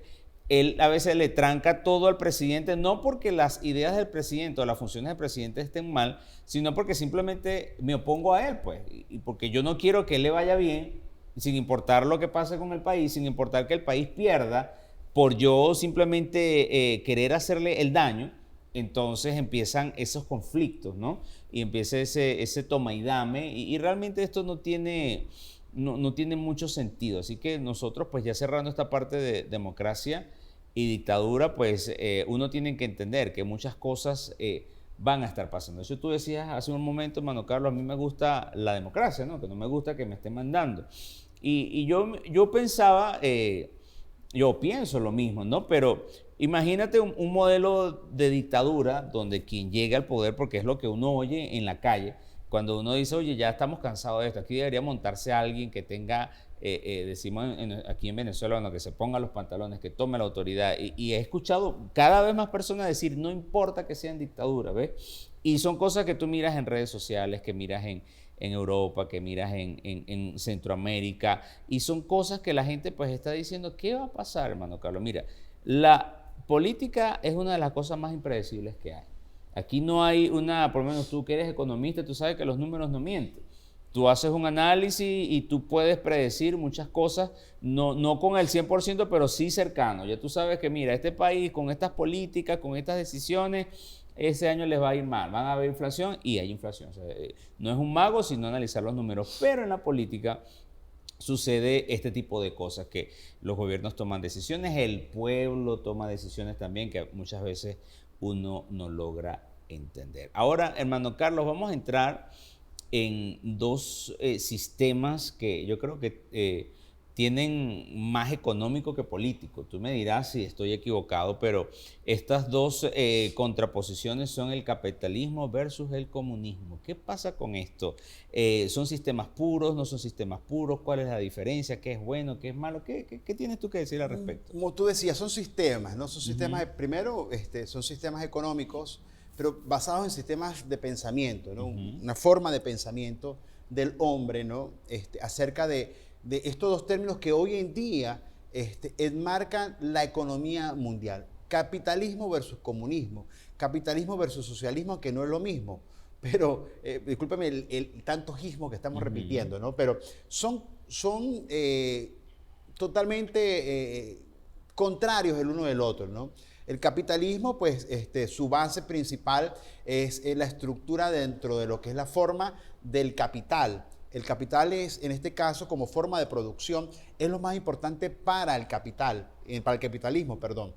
él a veces le tranca todo al presidente, no porque las ideas del presidente o las funciones del presidente estén mal, sino porque simplemente me opongo a él, pues, y porque yo no quiero que él le vaya bien, sin importar lo que pase con el país, sin importar que el país pierda, por yo simplemente querer hacerle el daño. Entonces empiezan esos conflictos, ¿no? Y empieza ese toma y dame, y realmente esto no tiene mucho sentido. Así que nosotros, pues ya cerrando esta parte de democracia y dictadura, pues uno tiene que entender que muchas cosas van a estar pasando. Eso tú decías hace un momento, Mano Carlos, a mí me gusta la democracia, ¿no? Que no me gusta que me estén mandando. Y yo pensaba, yo pienso lo mismo, ¿no? Pero imagínate un modelo de dictadura donde quien llega al poder, porque es lo que uno oye en la calle, cuando uno dice, oye, ya estamos cansados de esto, aquí debería montarse alguien que tenga, decimos aquí en Venezuela, bueno, que se ponga los pantalones, que tome la autoridad. Y he escuchado cada vez más personas decir, no importa que sea en dictadura, ¿ves? Y son cosas que tú miras en redes sociales, que miras en Europa, que miras en Centroamérica, y son cosas que la gente pues está diciendo, ¿qué va a pasar, hermano Carlos? Mira, la política es una de las cosas más impredecibles que hay. Aquí no hay por lo menos tú que eres economista, tú sabes que los números no mienten. Tú haces un análisis y tú puedes predecir muchas cosas, no con el 100%, pero sí cercano. Ya tú sabes que, mira, este país con estas políticas, con estas decisiones, ese año les va a ir mal, van a haber inflación y hay inflación. O sea, no es un mago, sino analizar los números. Pero en la política sucede este tipo de cosas, que los gobiernos toman decisiones, el pueblo toma decisiones también que muchas veces uno no logra entender. Ahora, hermano Carlos, vamos a entrar en dos sistemas que yo creo que tienen más económico que político. Tú me dirás si estoy equivocado, pero estas dos contraposiciones son el capitalismo versus el comunismo. ¿Qué pasa con esto? ¿Son sistemas puros? ¿No son sistemas puros? ¿Cuál es la diferencia? ¿Qué es bueno? ¿Qué es malo? ¿Qué tienes tú que decir al respecto? Como tú decías, son sistemas, ¿no? Son sistemas, primero, son sistemas económicos, pero basados en sistemas de pensamiento, ¿no? Una forma de pensamiento del hombre, ¿no? Acerca de estos dos términos que hoy en día enmarcan la economía mundial. Capitalismo versus comunismo, capitalismo versus socialismo, que no es lo mismo. Pero, discúlpeme el tanto ismo que estamos repitiendo, ¿no? Pero son totalmente contrarios el uno del otro, ¿no? El capitalismo, pues, su base principal es la estructura dentro de lo que es la forma del capital. El capital es, en este caso, como forma de producción, es lo más importante para el capital, para el capitalismo, perdón.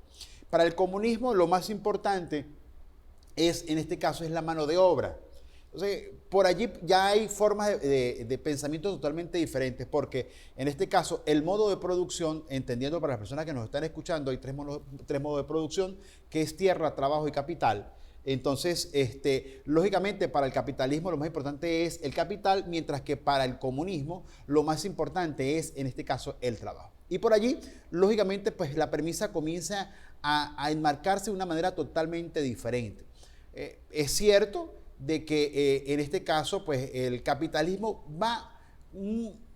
Para el comunismo, lo más importante es, en este caso, es la mano de obra. Entonces, por allí ya hay formas de pensamiento totalmente diferentes, porque en este caso el modo de producción, entendiendo para las personas que nos están escuchando, hay tres modos de producción, que es tierra, trabajo y capital. Entonces, lógicamente para el capitalismo lo más importante es el capital, mientras que para el comunismo lo más importante es, en este caso, el trabajo. Y por allí, lógicamente, pues la premisa comienza a enmarcarse de una manera totalmente diferente. Es cierto de que en este caso, pues el capitalismo va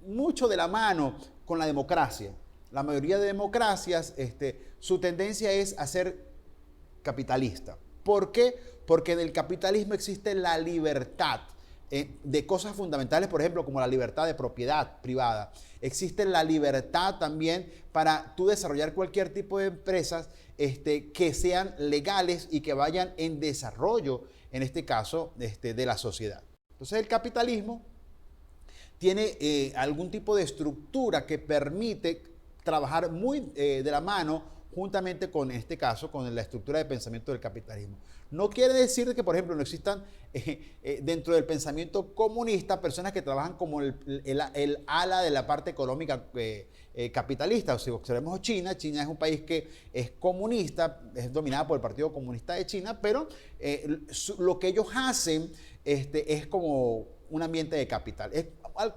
mucho de la mano con la democracia. La mayoría de democracias, su tendencia es a ser capitalista. ¿Por qué? Porque en el capitalismo existe la libertad de cosas fundamentales, por ejemplo, como la libertad de propiedad privada. Existe la libertad también para tú desarrollar cualquier tipo de empresas que sean legales y que vayan en desarrollo, en este caso, de la sociedad. Entonces, el capitalismo tiene algún tipo de estructura que permite trabajar muy de la mano juntamente con, en este caso, con la estructura de pensamiento del capitalismo. No quiere decir que, por ejemplo, no existan dentro del pensamiento comunista personas que trabajan como el ala de la parte económica capitalista. O sea, si observemos China, China es un país que es comunista, es dominada por el Partido Comunista de China, pero lo que ellos hacen es como un ambiente de capital. Es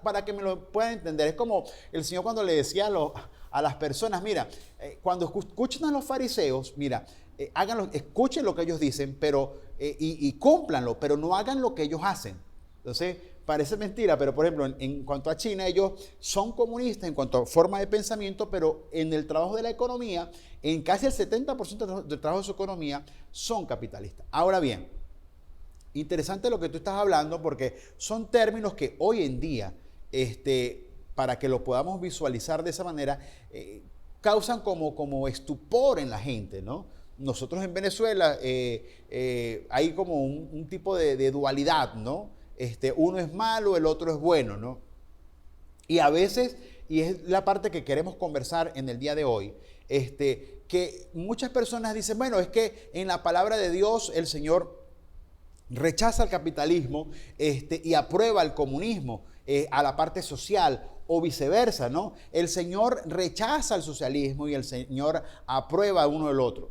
para que me lo puedan entender. Es como el Señor cuando le decía a las personas, mira, cuando escuchen a los fariseos, mira, escuchen lo que ellos dicen, pero, y cúmplanlo, pero no hagan lo que ellos hacen. Entonces, parece mentira, pero por ejemplo, en cuanto a China, ellos son comunistas en cuanto a forma de pensamiento, pero en el trabajo de la economía, en casi el 70% del trabajo de su economía, son capitalistas. Ahora bien, interesante lo que tú estás hablando, porque son términos que hoy en día, para que lo podamos visualizar de esa manera, causan como estupor en la gente, ¿no? Nosotros en Venezuela hay como un tipo de dualidad, ¿no? Uno es malo, el otro es bueno, ¿no? Y a veces, y es la parte que queremos conversar en el día de hoy, que muchas personas dicen, bueno, es que en la palabra de Dios el Señor rechaza el capitalismo y aprueba el comunismo a la parte social, o viceversa, ¿no? El Señor rechaza el socialismo y el Señor aprueba uno del otro.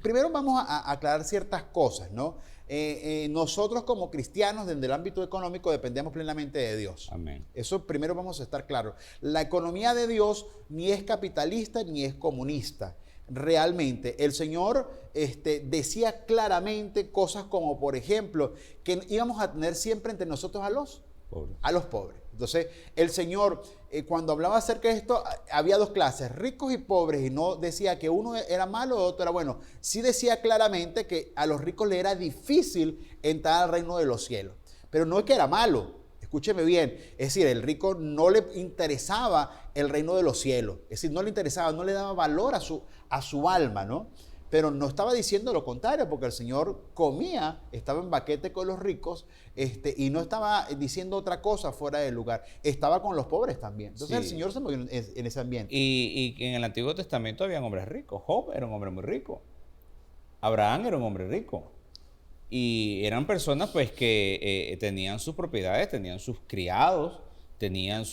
Primero vamos a aclarar ciertas cosas, ¿no? Nosotros como cristianos desde el ámbito económico dependemos plenamente de Dios. Amén. Eso primero vamos a estar claros. La economía de Dios ni es capitalista ni es comunista. Realmente el Señor decía claramente cosas como, por ejemplo, que íbamos a tener siempre entre nosotros a los pobres. Entonces, el Señor, cuando hablaba acerca de esto, había dos clases, ricos y pobres, y no decía que uno era malo y otro era bueno. Sí decía claramente que a los ricos les era difícil entrar al reino de los cielos. Pero no es que era malo, escúcheme bien, es decir, el rico no le interesaba el reino de los cielos, es decir, no le interesaba, no le daba valor a su alma, ¿no? Pero no estaba diciendo lo contrario, porque el Señor comía, estaba en banquete con los ricos, y no estaba diciendo otra cosa fuera del lugar. Estaba con los pobres también. Entonces sí, el Señor se movió en ese ambiente. Y en el Antiguo Testamento habían hombres ricos. Job era un hombre muy rico. Abraham era un hombre rico. Y eran personas pues que tenían sus propiedades, tenían sus criados, tenían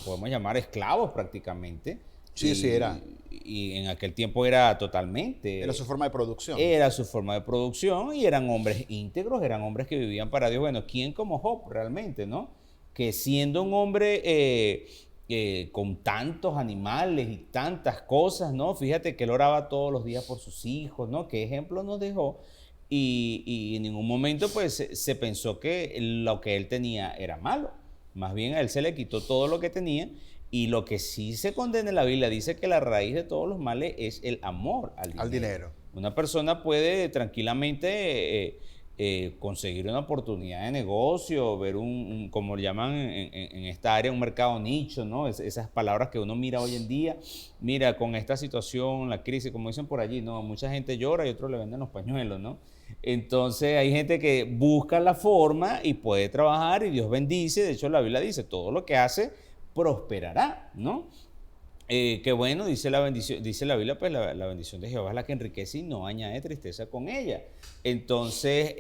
podemos llamar esclavos prácticamente. Sí, sí, era. Y en aquel tiempo era totalmente... Era su forma de producción. Era su forma de producción y eran hombres íntegros, eran hombres que vivían para Dios. Bueno, ¿quién como Job realmente, no? Que siendo un hombre con tantos animales y tantas cosas, ¿no? Fíjate que él oraba todos los días por sus hijos, ¿no? ¿Qué ejemplo nos dejó? Y en ningún momento pues se pensó que lo que él tenía era malo. Más bien a él se le quitó todo lo que tenía. Y lo que sí se condena en la Biblia dice que la raíz de todos los males es el amor al dinero. Una persona puede tranquilamente conseguir una oportunidad de negocio, ver como llaman en esta área, un mercado nicho, ¿no? Esas palabras que uno mira hoy en día. Mira, con esta situación, la crisis, como dicen por allí, ¿no? Mucha gente llora y otros le venden los pañuelos, ¿no? Entonces hay gente que busca la forma y puede trabajar y Dios bendice. De hecho, la Biblia dice, todo lo que hace prosperará, ¿no? Que bueno, dice la Biblia, pues la bendición de Jehová es la que enriquece y no añade tristeza con ella. Entonces,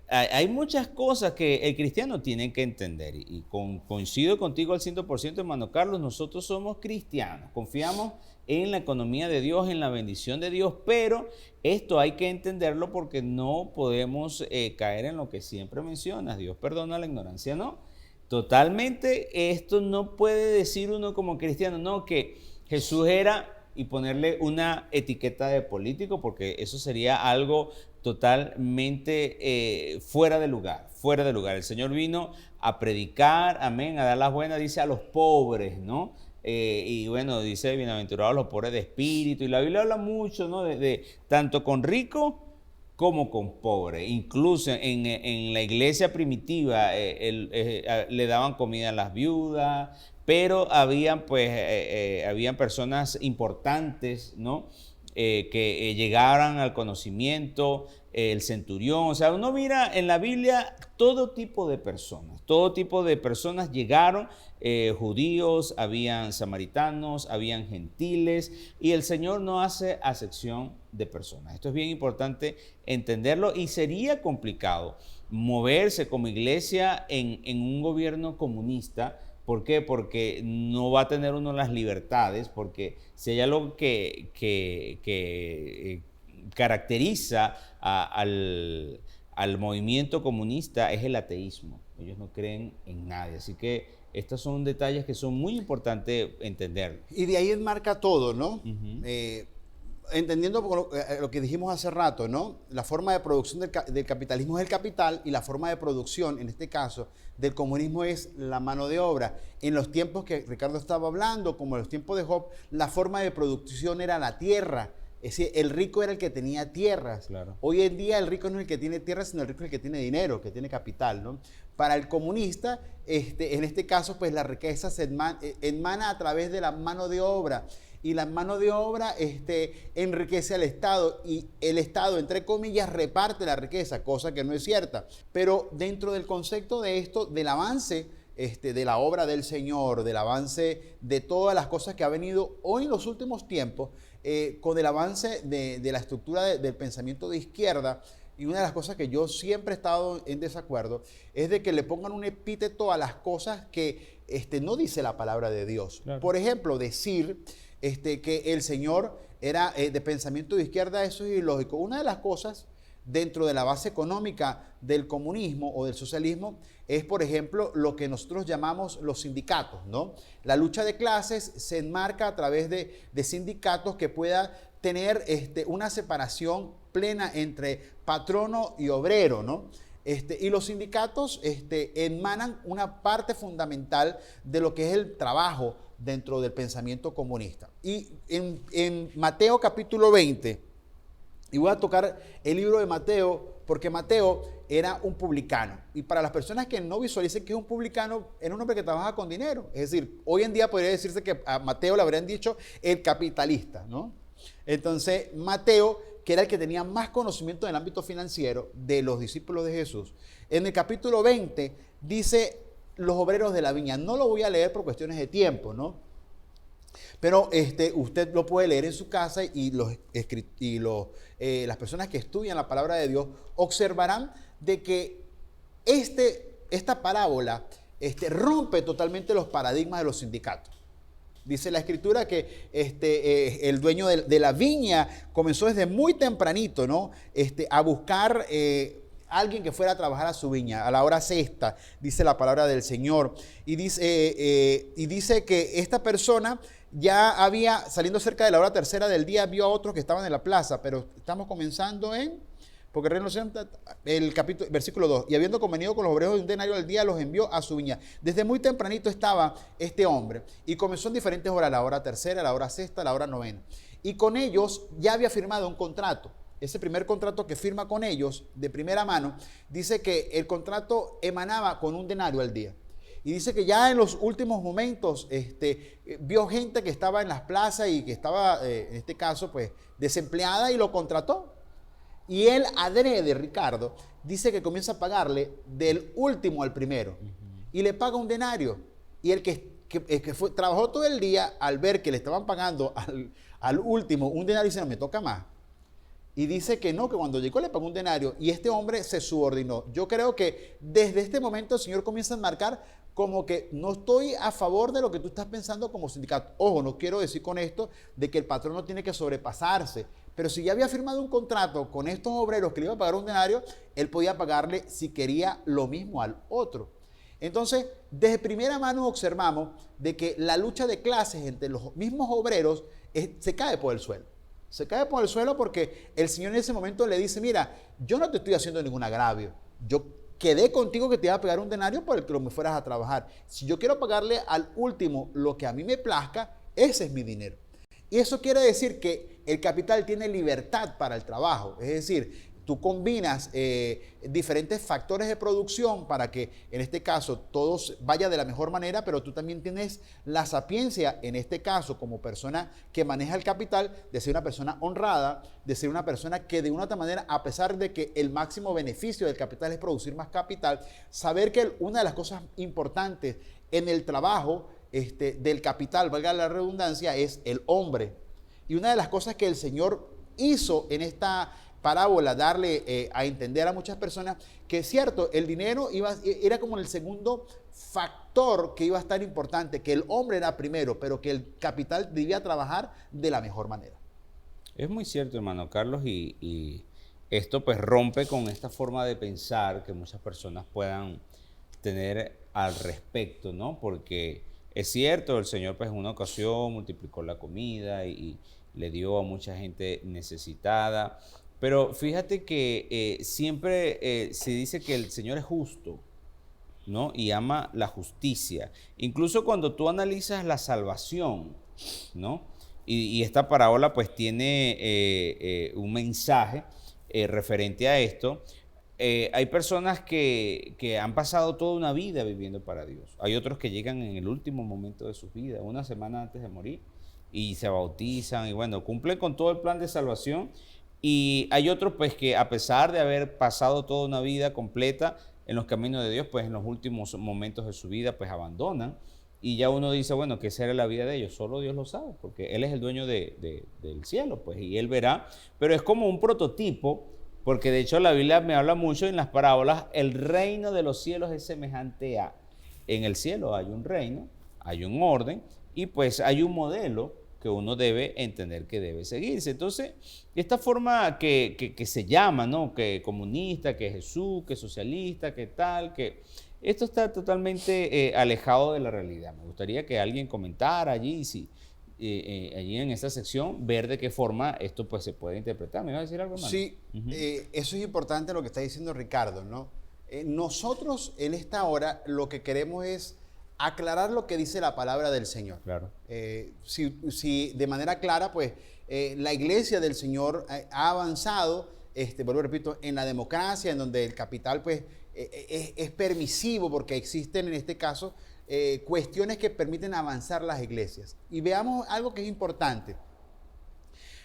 hay muchas cosas que el cristiano tiene que entender y coincido contigo al 100%, hermano Carlos, nosotros somos cristianos, confiamos en la economía de Dios, en la bendición de Dios, pero esto hay que entenderlo porque no podemos caer en lo que siempre mencionas, Dios perdona, la ignorancia no. Totalmente, esto no puede decir uno como cristiano, no, que Jesús era y ponerle una etiqueta de político, porque eso sería algo totalmente fuera de lugar, fuera de lugar. El Señor vino a predicar, amén, a dar las buenas, dice a los pobres, ¿no? Y bueno, dice, bienaventurados los pobres de espíritu, y la Biblia habla mucho, ¿no? De tanto con rico como con pobre. Incluso en la iglesia primitiva le daban comida a las viudas, pero habían personas importantes, ¿no? Que llegaran al conocimiento, el centurión, o sea, uno mira en la Biblia todo tipo de personas llegaron, judíos, habían samaritanos, habían gentiles, y el Señor no hace acepción de personas. Esto es bien importante entenderlo y sería complicado moverse como iglesia en un gobierno comunista. ¿Por qué? Porque no va a tener uno las libertades, porque si hay algo que caracteriza al movimiento comunista es el ateísmo. ellos no creen en nadie. Así que estos son detalles que son muy importantes entender. Y de ahí enmarca todo, ¿no? Ujú. Entendiendo lo que dijimos hace rato, ¿no? La forma de producción del capitalismo es el capital y la forma de producción, en este caso, del comunismo es la mano de obra. En los tiempos que Ricardo estaba hablando, como en los tiempos de Job, la forma de producción era la tierra. Es decir, el rico era el que tenía tierras. Claro. Hoy en día el rico no es el que tiene tierras, sino el rico es el que tiene dinero, que tiene capital, ¿no? Para el comunista, en este caso, pues la riqueza se emana a través de la mano de obra. Y la mano de obra enriquece al Estado y el Estado, entre comillas, reparte la riqueza, cosa que no es cierta. Pero dentro del concepto de esto, del avance de la obra del Señor, del avance de todas las cosas que ha venido hoy en los últimos tiempos, con el avance de la estructura del pensamiento de izquierda, y una de las cosas que yo siempre he estado en desacuerdo es de que le pongan un epíteto a las cosas que no dice la palabra de Dios. Claro. Por ejemplo, decir que el Señor era de pensamiento de izquierda, eso es ilógico. Una de las cosas dentro de la base económica del comunismo o del socialismo es, por ejemplo, lo que nosotros llamamos los sindicatos, ¿no? La lucha de clases se enmarca a través de sindicatos que pueda tener una separación plena entre patrono y obrero, ¿no? Y los sindicatos emanan una parte fundamental de lo que es el trabajo dentro del pensamiento comunista. Y en Mateo capítulo 20, y voy a tocar el libro de Mateo, porque Mateo era un publicano. Y para las personas que no visualicen que es un publicano, era un hombre que trabaja con dinero. Es decir, hoy en día podría decirse que a Mateo le habrían dicho el capitalista, ¿no? Entonces, Mateo, que era el que tenía más conocimiento en el ámbito financiero de los discípulos de Jesús, en el capítulo 20 dice los obreros de la viña. No lo voy a leer por cuestiones de tiempo, ¿no? Pero usted lo puede leer en su casa y las personas que estudian la palabra de Dios observarán de que esta parábola rompe totalmente los paradigmas de los sindicatos. Dice la escritura que el dueño de la viña comenzó desde muy tempranito, ¿no? A buscar alguien que fuera a trabajar a su viña, a la hora sexta, dice la palabra del Señor. Y dice que esta persona ya había, saliendo cerca de la hora tercera del día, vio a otros que estaban en la plaza, pero estamos comenzando porque el capítulo, versículo 2, y habiendo convenido con los obreros de un denario al día, los envió a su viña. Desde muy tempranito estaba este hombre y comenzó en diferentes horas, la hora tercera, la hora sexta, la hora novena. Y con ellos ya había firmado un contrato. Ese primer contrato que firma con ellos, de primera mano, dice que el contrato emanaba con un denario al día. Y dice que ya en los últimos momentos vio gente que estaba en las plazas y que estaba, en este caso, pues, desempleada y lo contrató. Y él, adrede, Ricardo, dice que comienza a pagarle del último al primero. Y le paga un denario. Y el que trabajó todo el día, al ver que le estaban pagando al último un denario, dice, no, me toca más. Y dice que no, que cuando llegó le pagó un denario y este hombre se subordinó. Yo creo que desde este momento el Señor comienza a marcar como que no estoy a favor de lo que tú estás pensando como sindicato. Ojo, no quiero decir con esto de que el patrón no tiene que sobrepasarse, pero si ya había firmado un contrato con estos obreros que le iba a pagar un denario, él podía pagarle si quería lo mismo al otro. Entonces, desde primera mano observamos de que la lucha de clases entre los mismos obreros se cae por el suelo. Se cae por el suelo porque el Señor en ese momento le dice, mira, yo no te estoy haciendo ningún agravio. Yo quedé contigo que te iba a pagar un denario por el que me fueras a trabajar. Si yo quiero pagarle al último lo que a mí me plazca, ese es mi dinero. Y eso quiere decir que el capital tiene libertad para el trabajo. Es decir, tú combinas diferentes factores de producción para que en este caso todo vaya de la mejor manera, pero tú también tienes la sapiencia, en este caso como persona que maneja el capital, de ser una persona honrada, de ser una persona que de una otra manera, a pesar de que el máximo beneficio del capital es producir más capital, saber que una de las cosas importantes en el trabajo del capital, valga la redundancia, es el hombre. Y una de las cosas que el Señor hizo en esta parábola, darle a entender a muchas personas que es cierto, el dinero era como el segundo factor que iba a estar importante, que el hombre era primero, pero que el capital debía trabajar de la mejor manera. Es muy cierto, hermano Carlos, y esto pues rompe con esta forma de pensar que muchas personas puedan tener al respecto, ¿no? Porque es cierto, el Señor pues en una ocasión multiplicó la comida y le dio a mucha gente necesitada, pero fíjate que siempre se dice que el Señor es justo, ¿no? Y ama la justicia. Incluso cuando tú analizas la salvación, ¿no? Y esta parábola pues tiene un mensaje referente a esto. Hay personas que han pasado toda una vida viviendo para Dios. Hay otros que llegan en el último momento de su vida, una semana antes de morir, y se bautizan y bueno, cumplen con todo el plan de salvación. Y hay otros pues que a pesar de haber pasado toda una vida completa en los caminos de Dios, pues en los últimos momentos de su vida pues abandonan. Y ya uno dice, bueno, ¿qué será la vida de ellos? Solo Dios lo sabe, porque Él es el dueño del cielo, pues, y Él verá. Pero es como un prototipo, porque de hecho la Biblia me habla mucho en las parábolas, el reino de los cielos es semejante a. En el cielo hay un reino, hay un orden, y pues hay un modelo que uno debe entender que debe seguirse. Entonces, esta forma que se llama, ¿no? Que comunista, que Jesús, que socialista, que tal, que esto está totalmente alejado de la realidad. Me gustaría que alguien comentara allí, si, allí en esta sección, ver de qué forma esto pues, se puede interpretar. ¿Me iba a decir algo, hermano? Sí, eso es importante lo que está diciendo Ricardo, ¿no? Nosotros en esta hora lo que queremos es aclarar lo que dice la palabra del Señor. Claro. Si de manera clara, pues la iglesia del Señor ha avanzado, vuelvo repito, en la democracia, en donde el capital pues es permisivo porque existen en este caso cuestiones que permiten avanzar las iglesias. Y veamos algo que es importante.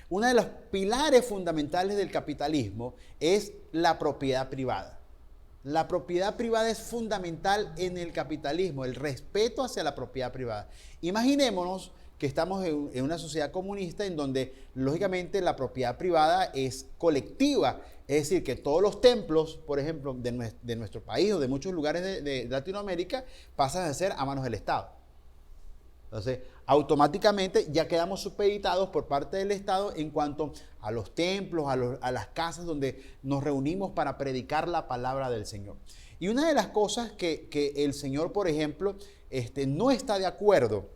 Uno de los pilares fundamentales del capitalismo es la propiedad privada. La propiedad privada es fundamental en el capitalismo, el respeto hacia la propiedad privada. Imaginémonos que estamos en una sociedad comunista en donde, lógicamente, la propiedad privada es colectiva. Es decir, que todos los templos, por ejemplo, de nuestro país o de muchos lugares de Latinoamérica, pasan a ser a manos del Estado. Entonces, automáticamente ya quedamos supeditados por parte del Estado en cuanto a los templos, a las casas donde nos reunimos para predicar la palabra del Señor. Y una de las cosas que el Señor, por ejemplo, no está de acuerdo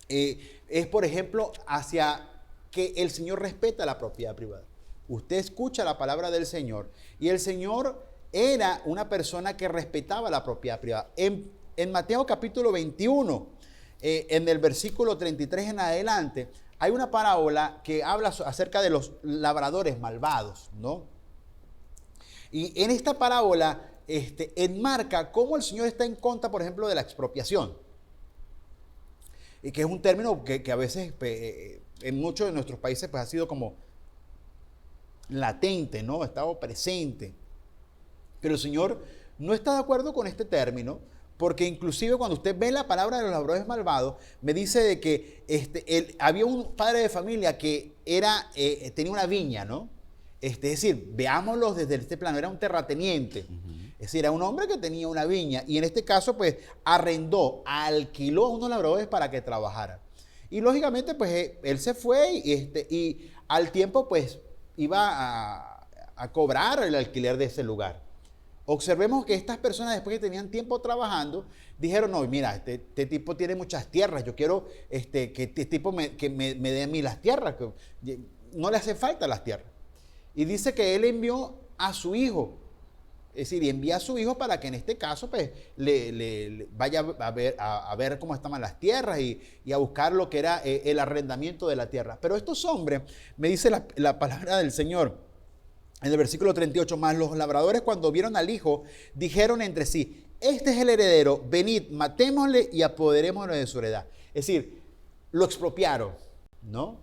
es, por ejemplo, hacia que el Señor respeta la propiedad privada. Usted escucha la palabra del Señor y el Señor era una persona que respetaba la propiedad privada. En Mateo capítulo 21, en el versículo 33 en adelante, hay una parábola que habla acerca de los labradores malvados, ¿no? Y en esta parábola enmarca cómo el Señor está en contra, por ejemplo, de la expropiación. Y que es un término que a veces en muchos de nuestros países pues, ha sido como latente, ¿no? Ha estado presente. Pero el Señor no está de acuerdo con este término, porque inclusive cuando usted ve la palabra de los labradores malvados, me dice de que había un padre de familia que tenía una viña, ¿no? Es decir, veámoslo desde este plano, era un terrateniente. Es decir, era un hombre que tenía una viña y en este caso, pues, alquiló a unos labradores para que trabajaran. Y lógicamente, pues, él se fue y al tiempo, pues, iba a cobrar el alquiler de ese lugar. Observemos que estas personas, después que tenían tiempo trabajando, dijeron, no, mira, este tipo tiene muchas tierras, yo quiero que este tipo me dé a mí las tierras, que no le hace falta las tierras. Y dice que él envió a su hijo, es decir, envía a su hijo para que en este caso pues, le vaya a ver cómo estaban las tierras y a buscar lo que era el arrendamiento de la tierra. Pero estos hombres, me dice la palabra del Señor, en el versículo 38, más los labradores cuando vieron al hijo, dijeron entre sí, este es el heredero, venid, matémosle y apoderémonos de su heredad. Es decir, lo expropiaron, ¿no?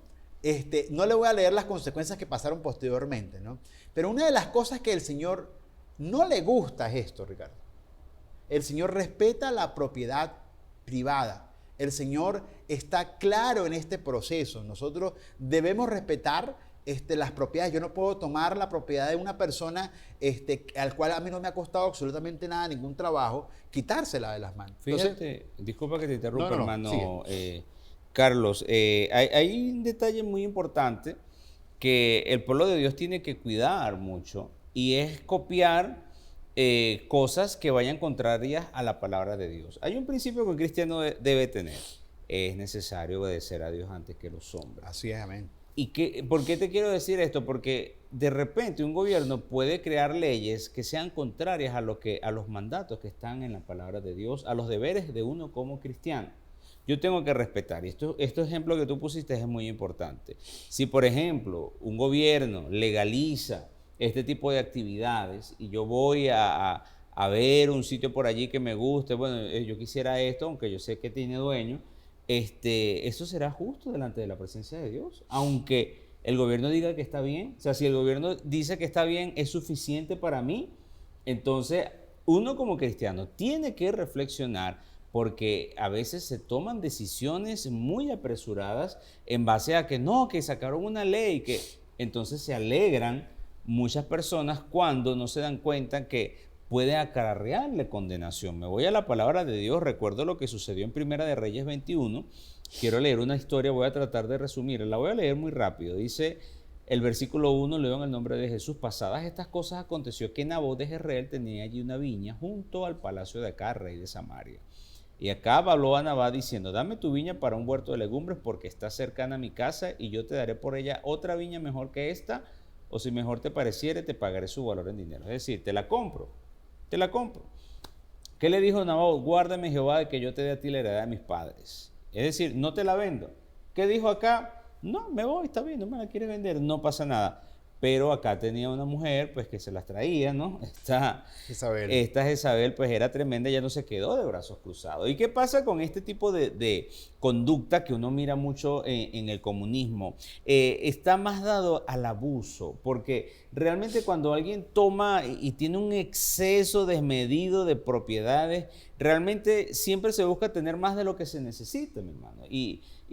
No le voy a leer las consecuencias que pasaron posteriormente, ¿no? Pero una de las cosas que el Señor no le gusta es esto, Ricardo. El Señor respeta la propiedad privada. El Señor está claro en este proceso. Nosotros debemos respetar las propiedades. Yo no puedo tomar la propiedad de una persona al cual a mí no me ha costado absolutamente nada, ningún trabajo, quitársela de las manos. Fíjate, disculpa que te interrumpa, hermano Carlos, hay un detalle muy importante que el pueblo de Dios tiene que cuidar mucho y es copiar cosas que vayan contrarias a la palabra de Dios. Hay un principio que un cristiano debe tener. Es necesario obedecer a Dios antes que los hombres. Así es, amén. ¿Por qué te quiero decir esto? Porque de repente un gobierno puede crear leyes que sean contrarias a los mandatos que están en la palabra de Dios, a los deberes de uno como cristiano. Yo tengo que respetar, y este ejemplo que tú pusiste es muy importante. Si, por ejemplo, un gobierno legaliza este tipo de actividades y yo voy a ver un sitio por allí que me guste, bueno, yo quisiera esto, aunque yo sé que tiene dueño, eso será justo delante de la presencia de Dios, aunque el gobierno diga que está bien. O sea, si el gobierno dice que está bien, es suficiente para mí. Entonces, uno como cristiano tiene que reflexionar, porque a veces se toman decisiones muy apresuradas en base a que no, que sacaron una ley, que entonces se alegran muchas personas cuando no se dan cuenta que puede acarrearle condenación. Me voy a la palabra de Dios, recuerdo lo que sucedió en Primera de Reyes 21. Quiero leer una historia, voy a tratar de resumirla, la voy a leer muy rápido. Dice el versículo 1, leo en el nombre de Jesús: pasadas estas cosas aconteció que Nabot de Jezreel tenía allí una viña junto al palacio de Acab, rey de Samaria. Y Acab habló a Nabot diciendo: dame tu viña para un huerto de legumbres, porque está cercana a mi casa, y yo te daré por ella otra viña mejor que esta, o si mejor te pareciere, te pagaré su valor en dinero. Es decir, te la compro. ¿Qué le dijo Nabot? Guárdame, Jehová, de que yo te dé a ti la heredad de mis padres. Es decir, no te la vendo. ¿Qué dijo acá? No, me voy, está bien, no me la quieres vender, no pasa nada. Pero acá tenía una mujer, pues, que se las traía, ¿no? Esta Jezabel, pues, era tremenda, ya no se quedó de brazos cruzados. ¿Y qué pasa con este tipo de conducta que uno mira mucho en el comunismo? Está más dado al abuso, porque realmente cuando alguien toma y tiene un exceso desmedido de propiedades, realmente siempre se busca tener más de lo que se necesita, mi hermano.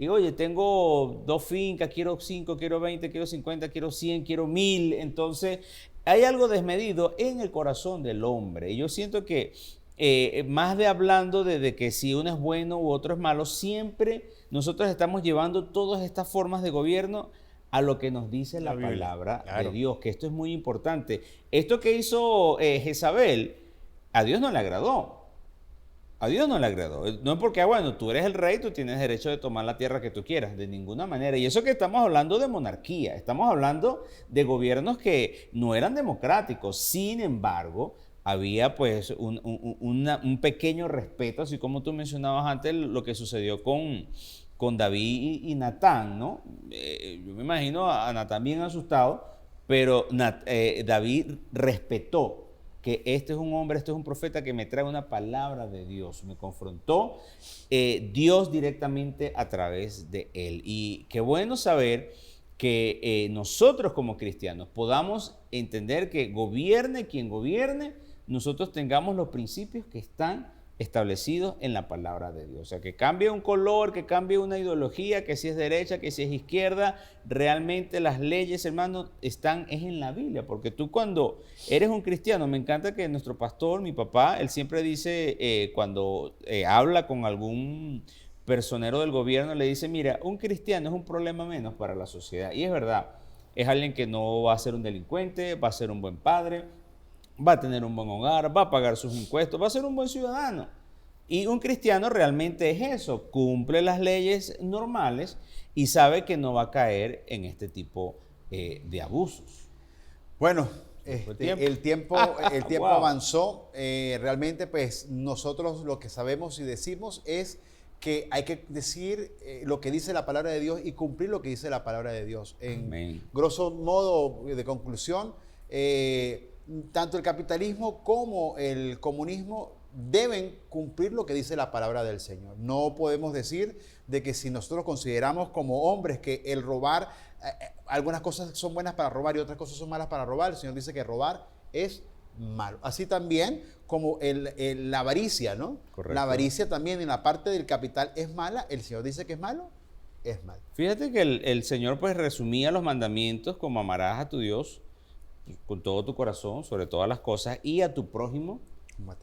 Y oye, tengo 2 fincas, quiero 5, quiero 20, quiero 50, quiero 100, quiero 1000. Entonces, hay algo desmedido en el corazón del hombre. Y yo siento que más de hablando de que si uno es bueno u otro es malo, siempre nosotros estamos llevando todas estas formas de gobierno a lo que nos dice la palabra de Dios, que esto es muy importante. Esto que hizo Jezabel, a Dios no le agradó. A Dios no le agradó. No es porque, bueno, tú eres el rey, tú tienes derecho de tomar la tierra que tú quieras, de ninguna manera. Y eso que estamos hablando de monarquía, estamos hablando de gobiernos que no eran democráticos. Sin embargo, había pues un pequeño respeto, así como tú mencionabas antes lo que sucedió con David y Natán, ¿no? Yo me imagino a Natán bien asustado, pero David respetó que este es un hombre, este es un profeta que me trae una palabra de Dios. Me confrontó Dios directamente a través de él. Y qué bueno saber que nosotros como cristianos podamos entender que gobierne quien gobierne, nosotros tengamos los principios que están establecidos en la palabra de Dios. O sea, que cambie un color, que cambie una ideología, que si es derecha, que si es izquierda, realmente las leyes, hermano, es en la Biblia. Porque tú cuando eres un cristiano, me encanta que nuestro pastor, mi papá, él siempre dice, cuando habla con algún personero del gobierno, le dice: mira, un cristiano es un problema menos para la sociedad. Y es verdad, es alguien que no va a ser un delincuente, va a ser un buen padre, va a tener un buen hogar, va a pagar sus impuestos, va a ser un buen ciudadano. Y un cristiano realmente es eso, cumple las leyes normales y sabe que no va a caer en este tipo de abusos. Bueno, el tiempo Wow. avanzó. Realmente, pues nosotros lo que sabemos y decimos es que hay que decir lo que dice la palabra de Dios y cumplir lo que dice la palabra de Dios. En Amén. grosso modo de conclusión, tanto el capitalismo como el comunismo deben cumplir lo que dice la palabra del Señor. No podemos decir de que si nosotros consideramos como hombres que el robar, algunas cosas son buenas para robar y otras cosas son malas para robar, el Señor dice que robar es malo. Así también como la avaricia, ¿no? Correcto. La avaricia también en la parte del capital es mala, el Señor dice que es malo, es malo. Fíjate que el Señor pues resumía los mandamientos como: amarás a tu Dios con todo tu corazón, sobre todas las cosas, y a tu prójimo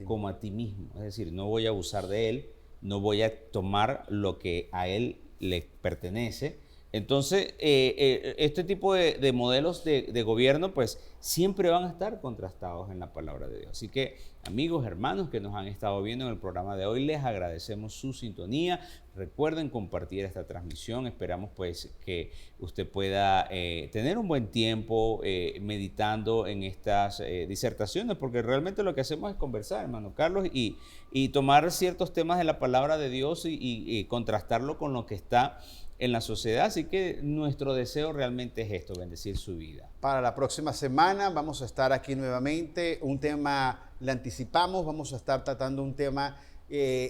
como a ti mismo. Es decir, no voy a abusar de él, no voy a tomar lo que a él le pertenece, Entonces, este tipo de modelos de gobierno, pues siempre van a estar contrastados en la palabra de Dios. Así que, amigos, hermanos que nos han estado viendo en el programa de hoy, les agradecemos su sintonía. Recuerden compartir esta transmisión. Esperamos pues que usted pueda tener un buen tiempo meditando en estas disertaciones, porque realmente lo que hacemos es conversar, hermano Carlos, y tomar ciertos temas de la palabra de Dios y contrastarlo con lo que está en la sociedad. Así que nuestro deseo realmente es esto, bendecir su vida. Para la próxima semana vamos a estar aquí nuevamente. Un tema, le anticipamos, vamos a estar tratando un tema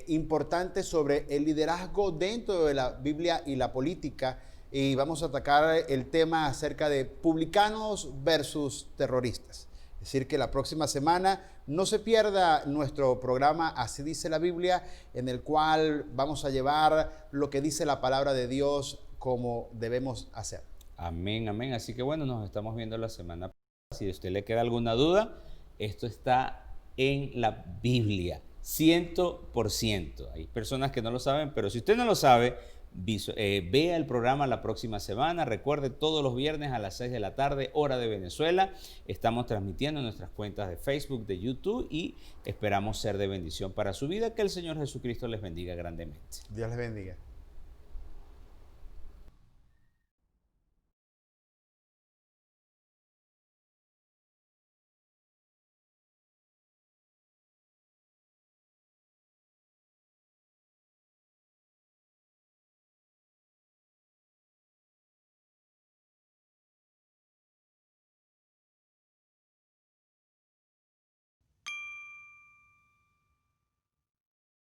importante sobre el liderazgo dentro de la Biblia y la política. Y vamos a atacar el tema acerca de publicanos versus terroristas. Es decir, que la próxima semana no se pierda nuestro programa Así dice la Biblia, en el cual vamos a llevar lo que dice la palabra de Dios como debemos hacer. Amén, amén. Así que bueno, nos estamos viendo la semana próxima. Si a usted le queda alguna duda, esto está en la Biblia, 100%. Hay personas que no lo saben, pero si usted no lo sabe, vea el programa la próxima semana. Recuerde, todos los viernes a las 6 de la tarde, hora de Venezuela. Estamos transmitiendo en nuestras cuentas de Facebook, de YouTube, y esperamos ser de bendición para su vida. Que el Señor Jesucristo les bendiga grandemente. Dios les bendiga.